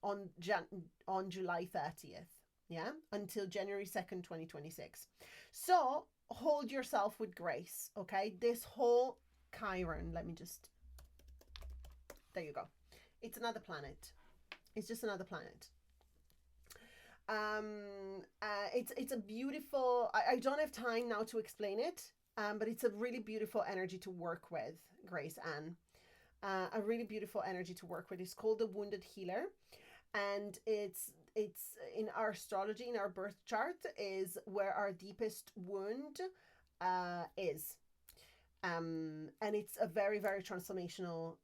on July 30th, yeah, until January 2nd, 2026. So hold yourself with grace, okay? This whole Chiron, there you go. It's another planet. It's just another planet. It's a beautiful, I don't have time now to explain it. but it's a really beautiful energy to work with, Grace Anne. A really beautiful energy to work with. It's called the Wounded Healer, and it's in our astrology, in our birth chart, is where our deepest wound is. And it's a very, very transformational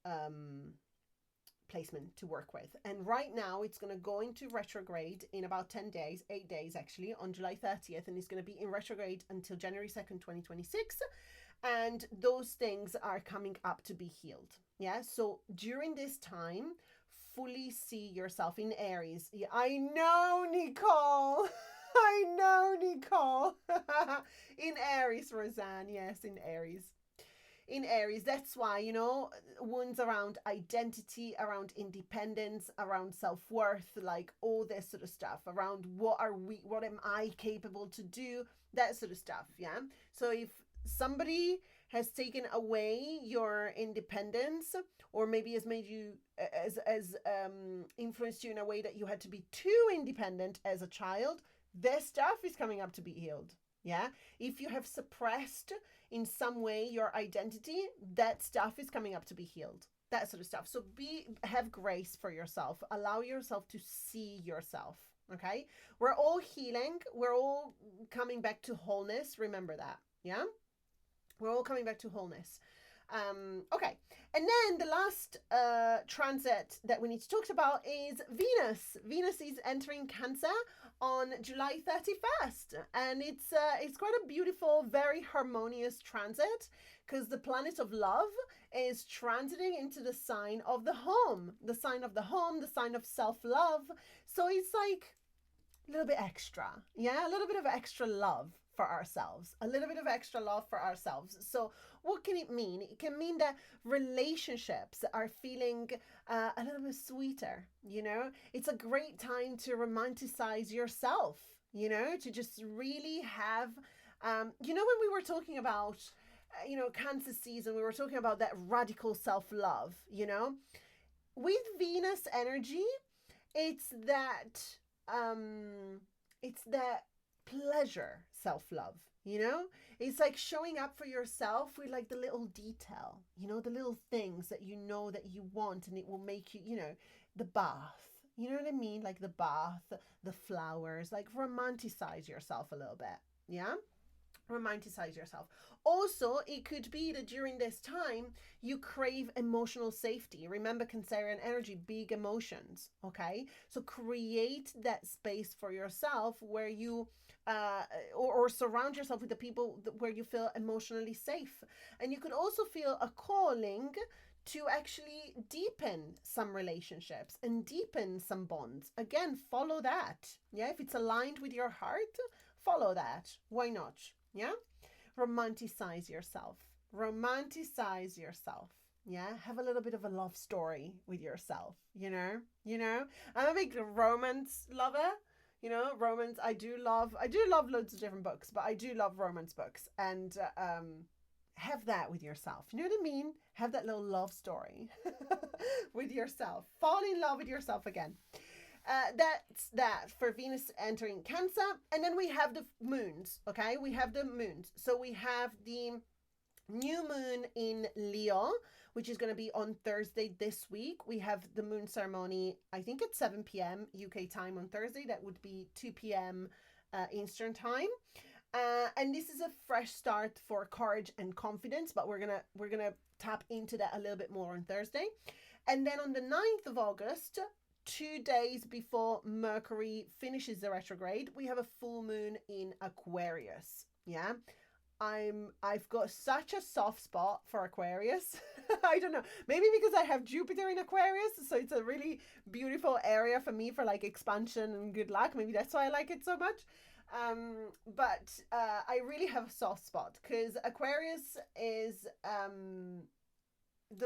placement to work with. And right now it's going to go into retrograde in about 10 days, 8 days actually, on July 30th, and it's going to be in retrograde until January 2nd, 2026. And those things are coming up to be healed. Yeah. So during this time, fully see yourself in Aries. Yeah, I know, Nicole. I know, Nicole. In Aries, Roseanne. Yes, in Aries. In Aries, that's why, you know, wounds around identity, around independence, around self-worth, like all this sort of stuff, around what am I capable to do, that sort of stuff. Yeah. So if somebody has taken away your independence, or maybe has made you influenced you in a way that you had to be too independent as a child, this stuff is coming up to be healed. Yeah. If you have suppressed in some way your identity, that stuff is coming up to be healed. That sort of stuff. So have grace for yourself. Allow yourself to see yourself. Okay. We're all healing. We're all coming back to wholeness. Remember that. Yeah. We're all coming back to wholeness. Okay. And then the last transit that we need to talk about is Venus. Venus is entering Cancer on July 31st. And it's quite a beautiful, very harmonious transit, because the planet of love is transiting into the sign of the home, the sign of self-love. So it's like a little bit extra. Yeah, a little bit of extra love for ourselves, a little bit of extra love for ourselves. So what can it mean? It can mean that relationships are feeling a little bit sweeter, you know? It's a great time to romanticize yourself, you know, to just really have, you know, when we were talking about, you know, Cancer season, we were talking about that radical self-love, you know? With Venus energy, it's that pleasure self-love, you know? It's like showing up for yourself with like the little detail, you know, the little things that you know that you want, and it will make you, you know, the bath, you know what I mean? Like the bath, the flowers, like romanticize yourself a little bit. Yeah. Romanticize yourself. Also, it could be that during this time you crave emotional safety. Remember, Cancerian energy, big emotions. Okay, so create that space for yourself where you or surround yourself with the people where you feel emotionally safe. And you could also feel a calling to actually deepen some relationships and deepen some bonds. Again, follow that. Yeah, if it's aligned with your heart, follow that. Why not? Yeah. Romanticize yourself. Romanticize yourself. Yeah. Have a little bit of a love story with yourself. You know, I'm a big romance lover. You know, romance. I do love loads of different books, but I do love romance books. And have that with yourself. You know what I mean? Have that little love story with yourself. Fall in love with yourself again. That's that for Venus entering Cancer. And then we have the moons. Okay, we have the moons. So we have the new moon in Leo, which is going to be on Thursday this week. We have the moon ceremony, I think at 7 p.m. UK time on Thursday. That would be 2 p.m. Eastern time. And this is a fresh start for courage and confidence, but we're gonna tap into that a little bit more on Thursday. And then on the 9th of August, 2 days before Mercury finishes the retrograde, we have a full moon in Aquarius. Yeah. I've got such a soft spot for Aquarius. I don't know. Maybe because I have Jupiter in Aquarius, so it's a really beautiful area for me for like expansion and good luck. Maybe that's why I like it so much. But I really have a soft spot because Aquarius is it's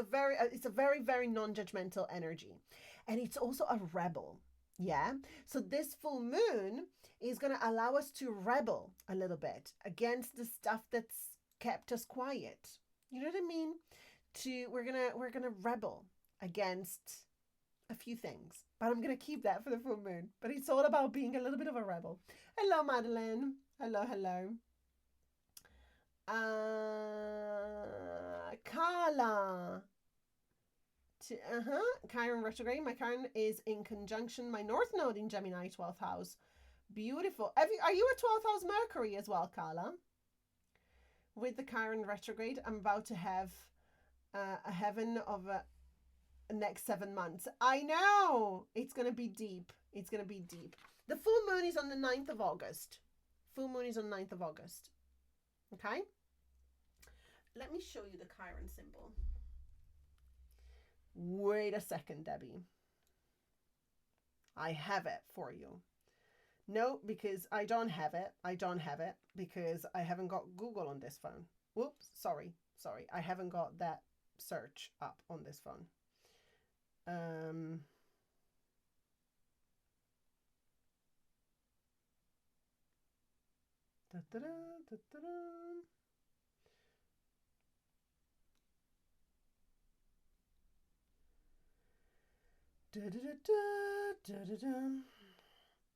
a very, very non-judgmental energy, and it's also a rebel. Yeah. So this full moon is going to allow us to rebel a little bit against the stuff that's kept us quiet. You know what I mean? We're going to rebel against a few things, but I'm going to keep that for the full moon. But it's all about being a little bit of a rebel. Hello, Madeline. Hello. Carla. Chiron retrograde. My Chiron is in conjunction my North Node in Gemini, 12th house. Beautiful. Are you a 12th house Mercury as well, Carla? With the Chiron retrograde, I'm about to have a heaven of a next 7 months. I know. It's going to be deep. It's going to be deep. The full moon is on the 9th of August. Full moon is on 9th of August. Okay? Let me show you the Chiron symbol. Wait a second, Debbie. I have it for you. No, because I don't have it. I don't have it because I haven't got Google on this phone. Whoops, sorry. I haven't got that search up on this phone.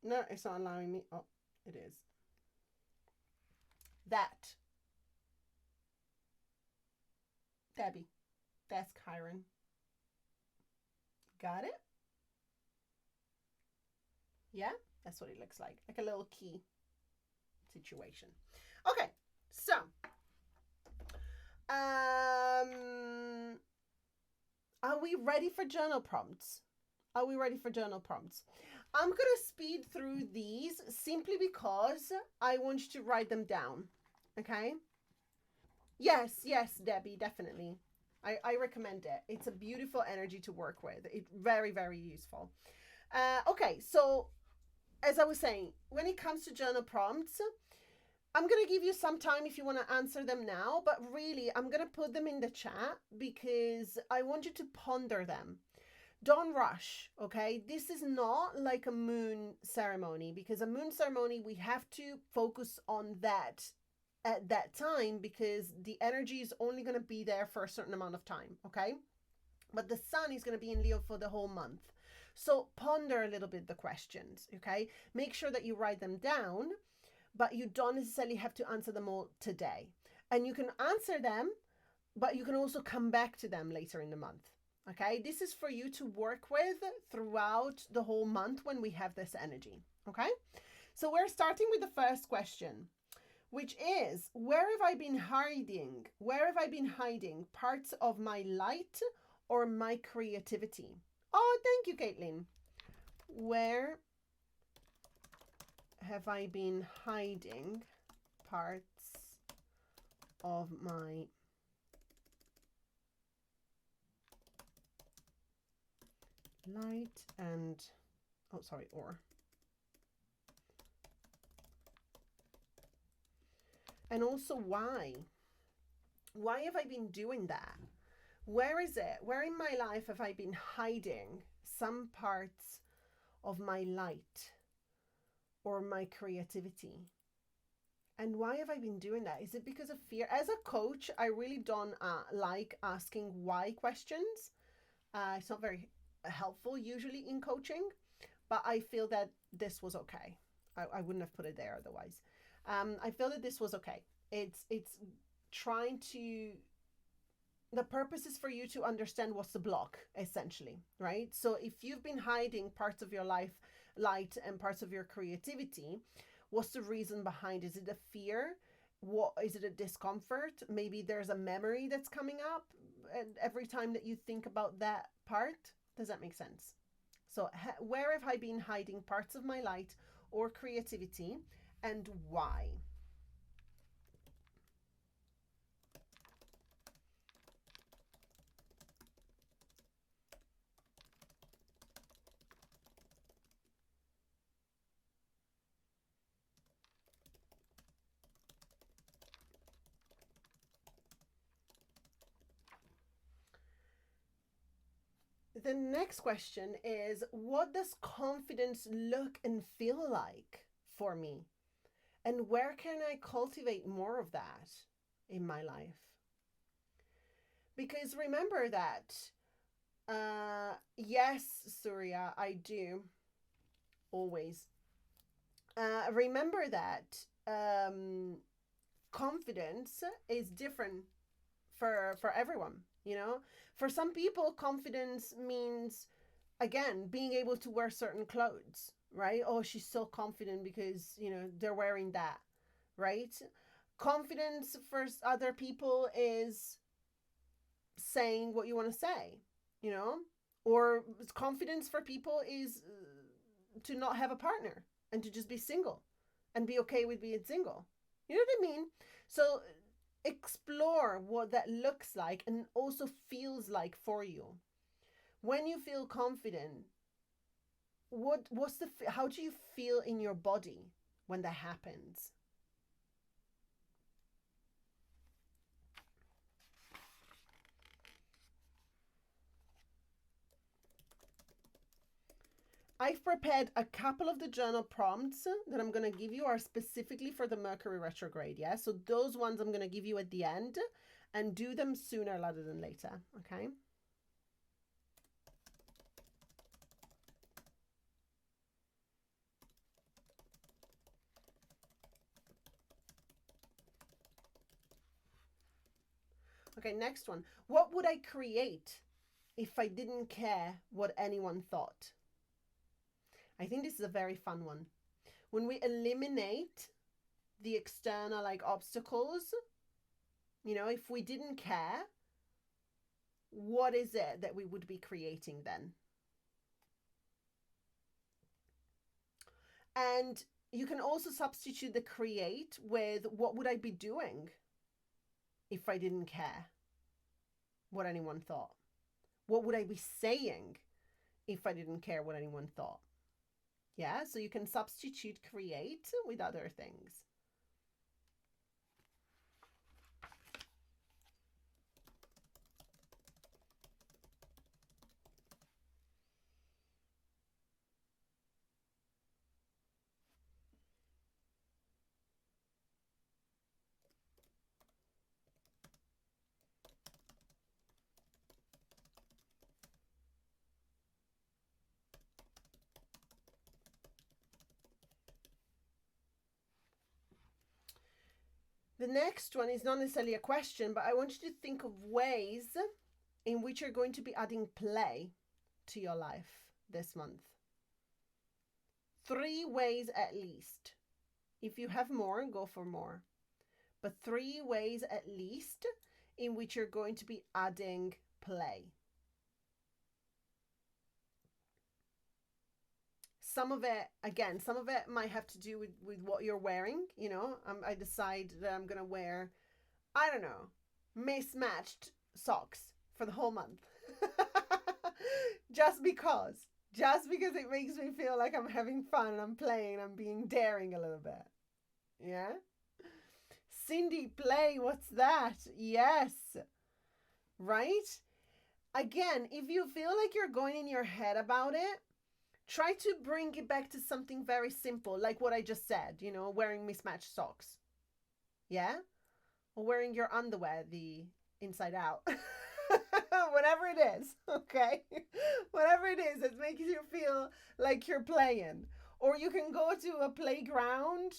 No, it's not allowing me. Oh, it is. That. Debbie. That's Chiron. Got it? Yeah, that's what it looks like a little key situation. Okay, so are we ready for journal prompts? I'm going to speed through these simply because I want you to write them down. Okay? Yes, Debbie, definitely. I recommend it. It's a beautiful energy to work with. It's very, very useful. Okay, so as I was saying, when it comes to journal prompts, I'm going to give you some time if you want to answer them now, but really I'm going to put them in the chat because I want you to ponder them. Don't rush, okay? This is not like a moon ceremony because a moon ceremony, we have to focus on that at that time because the energy is only going to be there for a certain amount of time, okay? But the sun is going to be in Leo for the whole month. So ponder a little bit the questions, okay? Make sure that you write them down, but you don't necessarily have to answer them all today. And you can answer them, but you can also come back to them later in the month. Okay, this is for you to work with throughout the whole month when we have this energy. Okay, so we're starting with the first question, which is, where have I been hiding? Where have I been hiding parts of my light or my creativity? Oh, thank you, Caitlin. Where have I been hiding parts of my light and and also why have I been doing that? Where is it? Where in my life have I been hiding some parts of my light or my creativity? And why have I been doing that? Is it because of fear? As a coach, I really don't like asking why questions. It's not very helpful usually in coaching, but I feel that this was okay. I wouldn't have put it there otherwise. I feel that this was okay. It's trying to, the purpose is for you to understand what's the block, essentially, right? So if you've been hiding parts of your life, light, and parts of your creativity, what's the reason behind? Is it a fear? What is it? A discomfort? Maybe there's a memory that's coming up every time that you think about that part. Does that make sense? So where have I been hiding parts of my light or creativity, and why? The next question is, what does confidence look and feel like for me? And where can I cultivate more of that in my life? Because remember that, yes, Surya, I do. Always. Remember that confidence is different for everyone, you know. For some people, confidence means, again, being able to wear certain clothes, right? Oh, she's so confident because, you know, they're wearing that, right? Confidence for other people is saying what you want to say, you know? Or confidence for people is to not have a partner and to just be single and be okay with being single. You know what I mean? So explore what that looks like and also feels like for you. When you feel confident, what's the how do you feel in your body when that happens? I've prepared a couple of the journal prompts that I'm going to give you are specifically for the Mercury retrograde. Yeah. So those ones I'm going to give you at the end, and do them sooner rather than later. Okay. Okay. Next one. What would I create if I didn't care what anyone thought? I think this is a very fun one. When we eliminate the external like obstacles, you know, if we didn't care, what is it that we would be creating then? And you can also substitute the create with what would I be doing if I didn't care what anyone thought? What would I be saying if I didn't care what anyone thought? Yeah, so you can substitute create with other things. The next one is not necessarily a question, but I want you to think of ways in which you're going to be adding play to your life this month. 3 ways at least. If you have more, go for more. But 3 ways at least in which you're going to be adding play. Some of it, again, some of it might have to do with what you're wearing. You know, I decide that I'm going to wear, I don't know, mismatched socks for the whole month. just because. Just because it makes me feel like I'm having fun and I'm playing and I'm being daring a little bit. Yeah? Cindy, play, what's that? Yes. Right? Again, if you feel like you're going in your head about it, try to bring it back to something very simple, like what I just said, you know, wearing mismatched socks. Yeah? Or wearing your underwear the inside out. Whatever it is, okay? Whatever it is that makes you feel like you're playing. Or you can go to a playground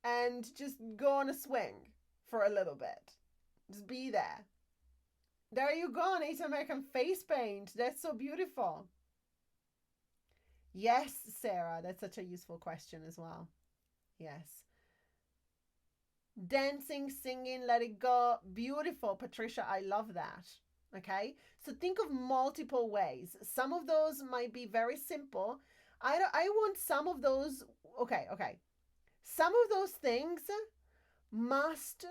and just go on a swing for a little bit. Just be there. There you go, Native American face paint. That's so beautiful. Yes, Sarah, that's such a useful question as well. Yes. Dancing, singing, let it go. Beautiful, Patricia. I love that. Okay. So think of multiple ways. Some of those might be very simple. I want some of those. Okay. Some of those things must.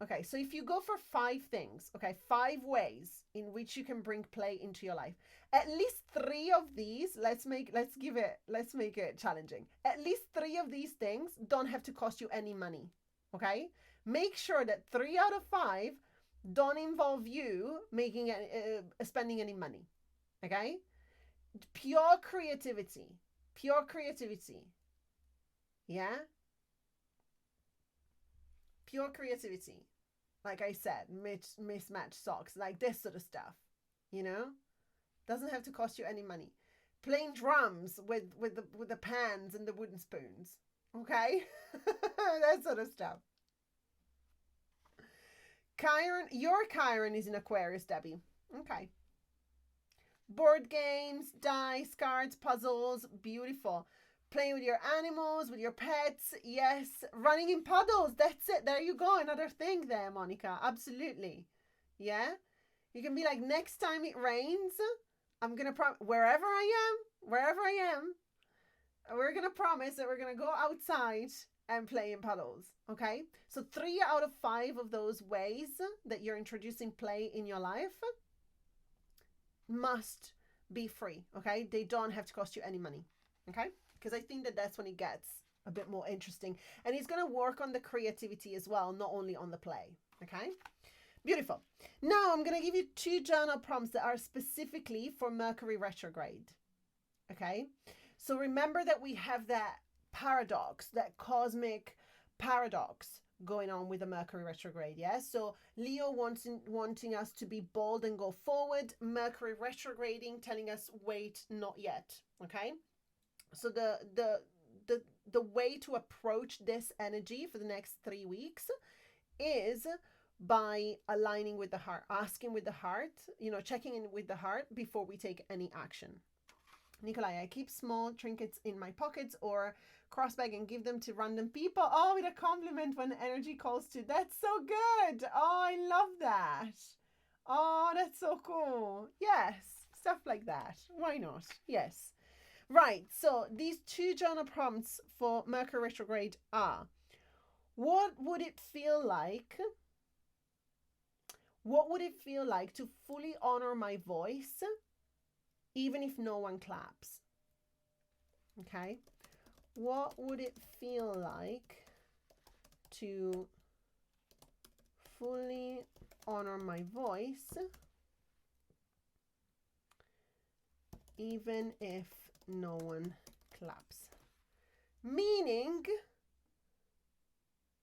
Okay, so if you go for 5 things, okay, 5 ways in which you can bring play into your life. At least 3 of these, let's make it challenging. At least 3 of these things don't have to cost you any money. Okay? Make sure that 3 out of 5 don't involve you making spending any money. Okay? Pure creativity. Pure creativity. Yeah? Pure creativity. Like I said, mismatched socks, like this sort of stuff. You know? Doesn't have to cost you any money. Playing drums with the pans and the wooden spoons. Okay? That sort of stuff. Chiron, your Chiron is in Aquarius, Debbie. Okay. Board games, dice, cards, puzzles, beautiful. Playing with your animals, with your pets, yes. Running in puddles, that's it. There you go, another thing there, Monica. Absolutely. Yeah? You can be like, next time it rains, I'm going to wherever I am, we're going to promise that we're going to go outside and play in puddles, okay? So 3 out of 5 of those ways that you're introducing play in your life must be free, okay? They don't have to cost you any money, okay? Because I think that that's when it gets a bit more interesting. And it's going to work on the creativity as well, not only on the play, okay? Beautiful. Now I'm going to give you 2 journal prompts that are specifically for Mercury retrograde, okay? So remember that we have that paradox, that cosmic paradox going on with the Mercury retrograde, yeah? So Leo wanting us to be bold and go forward, Mercury retrograding telling us wait, not yet, okay? So the way to approach this energy for the next 3 weeks is by aligning with the heart, asking with the heart, checking in with the heart before we take any action. Nikolai, I keep small trinkets in my pockets or crossbag and give them to random people. Oh, with a compliment when energy calls to. That's so good. Oh, I love that. Oh, that's so cool. Yes, stuff like that. Why not? Yes. Right, so these 2 journal prompts for Mercury retrograde are, what would it feel like to fully honor my voice even if no one claps? Okay. What would it feel like to fully honor my voice even if no one claps? Meaning,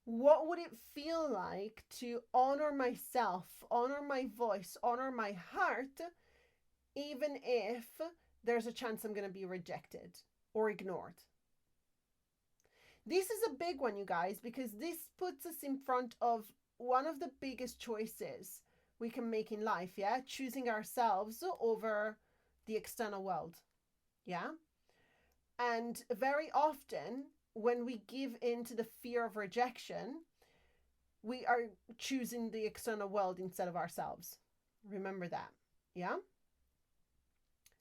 what would it feel like to honor myself, honor my voice, honor my heart, even if there's a chance I'm going to be rejected or ignored? This is a big one, you guys, because this puts us in front of one of the biggest choices we can make in life, yeah? Choosing ourselves over the external world, yeah? And very often, when we give in to the fear of rejection, we are choosing the external world instead of ourselves. Remember that, yeah?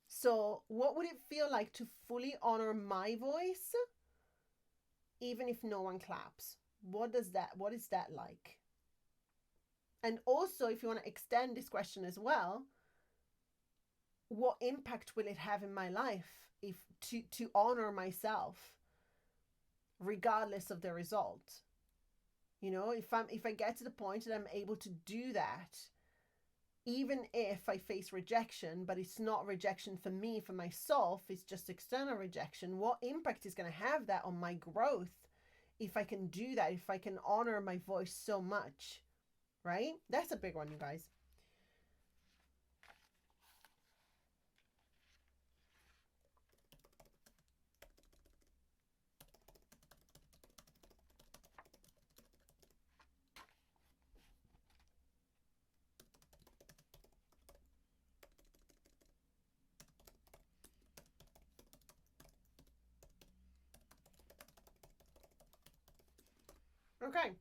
So what would it feel like to fully honor my voice, even if no one claps? What is that like? And also, if you want to extend this question as well, what impact will it have in my life if to honor myself regardless of the result? If I get to the point that I'm able to do that, even if I face rejection, but it's not rejection for me, for myself, it's just external rejection, what impact is going to have that on my growth if I can do that, if I can honor my voice so much, right? That's a big one, you guys. Okay.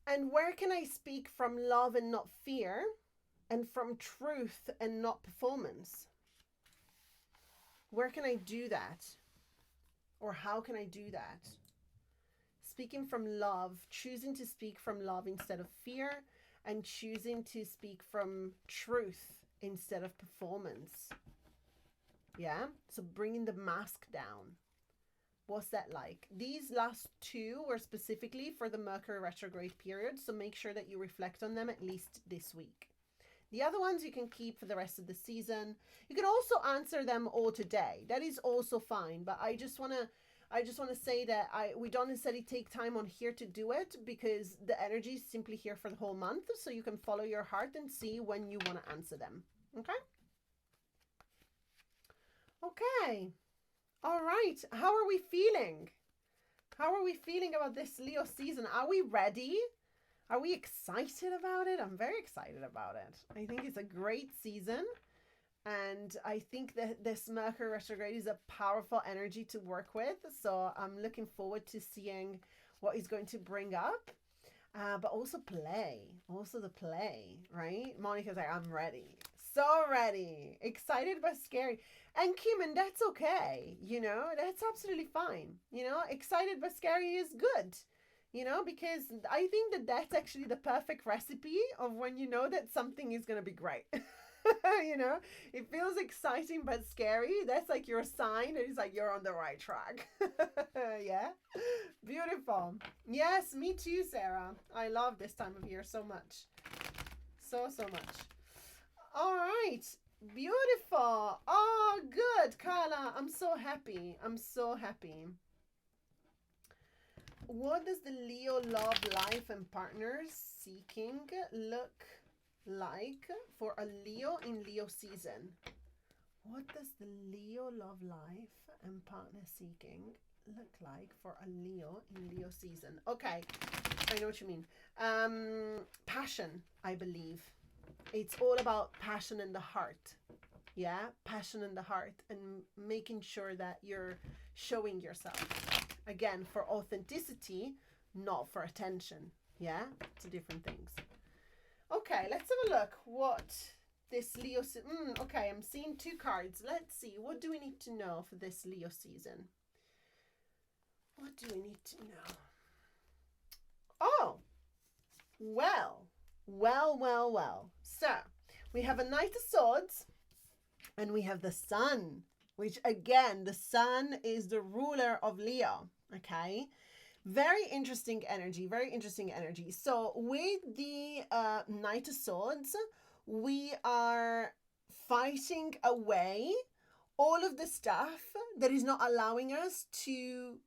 And where can I speak from love and not fear, and from truth and not performance? Where can I do that? Or how can I do that? Speaking from love, choosing to speak from love instead of fear, and choosing to speak from truth instead of performance. Yeah? So bringing the mask down. What's that like? These last 2 were specifically for the Mercury retrograde period, so make sure that you reflect on them at least this week. The other ones you can keep for the rest of the season. You can also answer them all today. That is also fine, but I just want to say that we don't necessarily take time on here to do it, because the energy is simply here for the whole month, so you can follow your heart and see when you want to answer them. Okay? Okay. All right. How are we feeling? How are we feeling about this Leo season? Are we ready? Are we excited about it? I'm very excited about it. I think it's a great season. And I think that this Mercury retrograde is a powerful energy to work with. So I'm looking forward to seeing what he's going to bring up. But also play. Also the play, right? Monica's like, I'm ready. So ready. Excited but scary. And Kim, and that's okay. You know, that's absolutely fine. You know, excited but scary is good. You know, because I think that that's actually the perfect recipe of when you know that something is going to be great. You know, it feels exciting but scary. That's like your sign. It's like you're on the right track. Yeah, beautiful. Yes, me too, Sarah. I love this time of year so much. So much. All right, beautiful. Oh, good, Carla. I'm so happy. I'm so happy. What does the Leo love life and partners seeking look like for a Leo in Leo season? What does the Leo love life and partner seeking look like for a Leo in Leo season? Okay, I know what you mean. Passion, I believe. It's all about passion in the heart. Yeah, passion in the heart and making sure that you're showing yourself. Again, for authenticity, not for attention. Yeah, two different things. Okay, let's have a look what this Leo... okay, I'm seeing two cards. Let's see. What do we need to know for this Leo season? What do we need to know? Oh, well. So, we have a Knight of Swords and we have the Sun, which again, the Sun is the ruler of Leo. Okay. Very interesting energy. So with the Knight of Swords, we are fighting away all of the stuff that is not allowing us to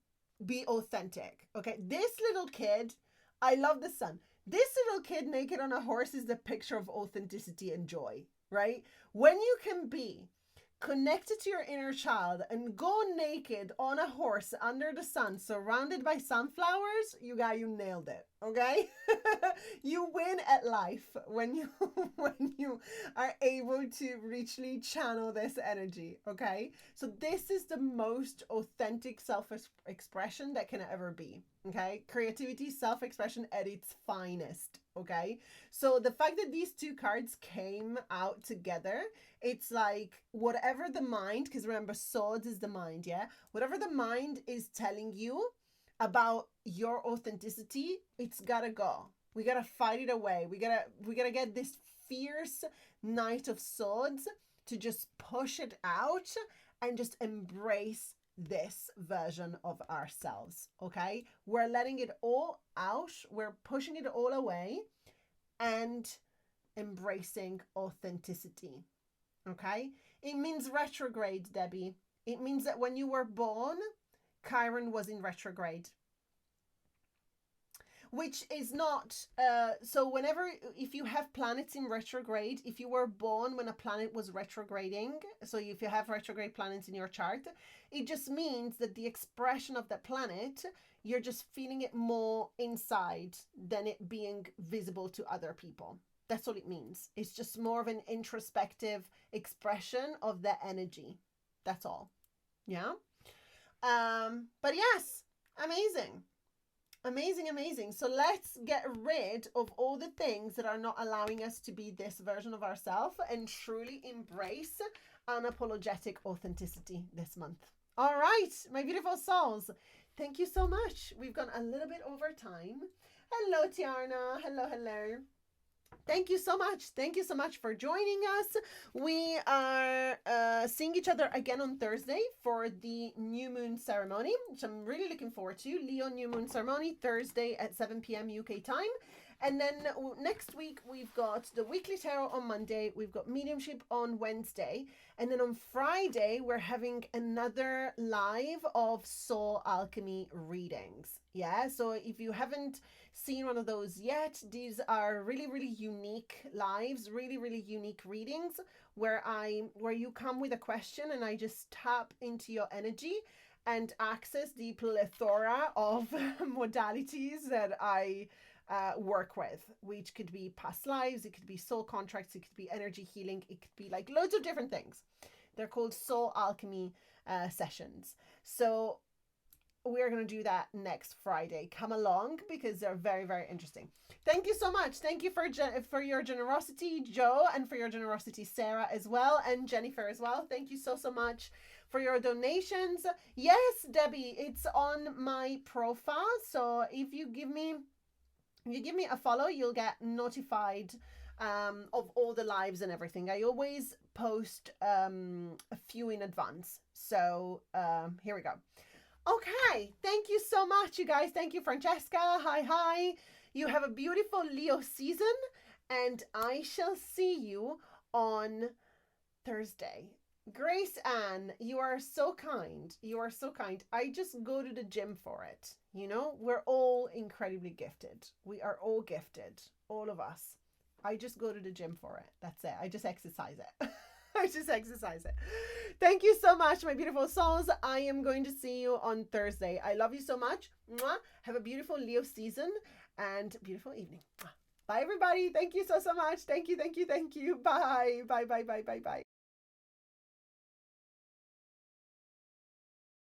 be authentic. Okay, this little kid, I love the Sun. This little kid naked on a horse is the picture of authenticity and joy, right? When you can be connected to your inner child and go naked on a horse under the sun surrounded by sunflowers, you nailed it. Okay. You win at life when you are able to richly channel this energy. Okay, so this is the most authentic self-expression that can ever be. Okay, creativity, self-expression at its finest. Okay, so the fact that these two cards came out together, it's like whatever the mind, because remember, swords is the mind, yeah? Whatever the mind is telling you about your authenticity, it's gotta go. We gotta fight it away. We gotta get this fierce Knight of Swords to just push it out and just embrace this version of ourselves. Okay, we're letting it all out, we're pushing it all away and embracing authenticity. Okay, it means retrograde, Debbie. It means that when you were born, Chiron was in retrograde, which is not so whenever, if you have planets in retrograde, if you were born when a planet was retrograding, so if you have retrograde planets in your chart, it just means that the expression of that planet, you're just feeling it more inside than it being visible to other people. That's all it means. It's just more of an introspective expression of the energy. That's all. Yeah. But yes, amazing. So let's get rid of all the things that are not allowing us to be this version of ourselves and truly embrace unapologetic authenticity this month. All right, my beautiful souls. Thank you so much. We've gone a little bit over time. Hello, Tiarna. Hello. Thank you so much. Thank you so much for joining us. We are seeing each other again on Thursday for the new moon ceremony, which I'm really looking forward to. Leo new moon ceremony, Thursday at 7 p.m. UK time. And then next week, we've got the weekly tarot on Monday. We've got mediumship on Wednesday. And then on Friday, we're having another live of soul alchemy readings. Yeah, so if you haven't seen one of those yet, these are really, really unique lives, really, really unique readings where you come with a question and I just tap into your energy and access the plethora of modalities that I work with, which could be past lives, it could be soul contracts, it could be energy healing, it could be like loads of different things. They're called soul alchemy sessions. So we're going to do that next Friday. Come along because they're very, very interesting. Thank you so much. Thank you for your generosity, Joe, and for your generosity, Sarah, as well, and Jennifer as well. Thank you so, so much for your donations. Yes, Debbie, it's on my profile. So if you give me a follow, you'll get notified of all the lives and everything. I always post a few in advance. So here we go. Okay, thank you so much, you guys. Thank you, Francesca. Hi. You have a beautiful Leo season, and I shall see you on Thursday. Grace Ann, you are so kind. You are so kind. I just go to the gym for it. You know, we're all incredibly gifted. We are all gifted, all of us. I just go to the gym for it. That's it. I just exercise it. I just exercise it. Thank you so much, my beautiful souls. I am going to see you on Thursday. I love you so much. Mwah. Have a beautiful Leo season and beautiful evening. Bye, everybody. Thank you so much. Thank you. Bye. Bye.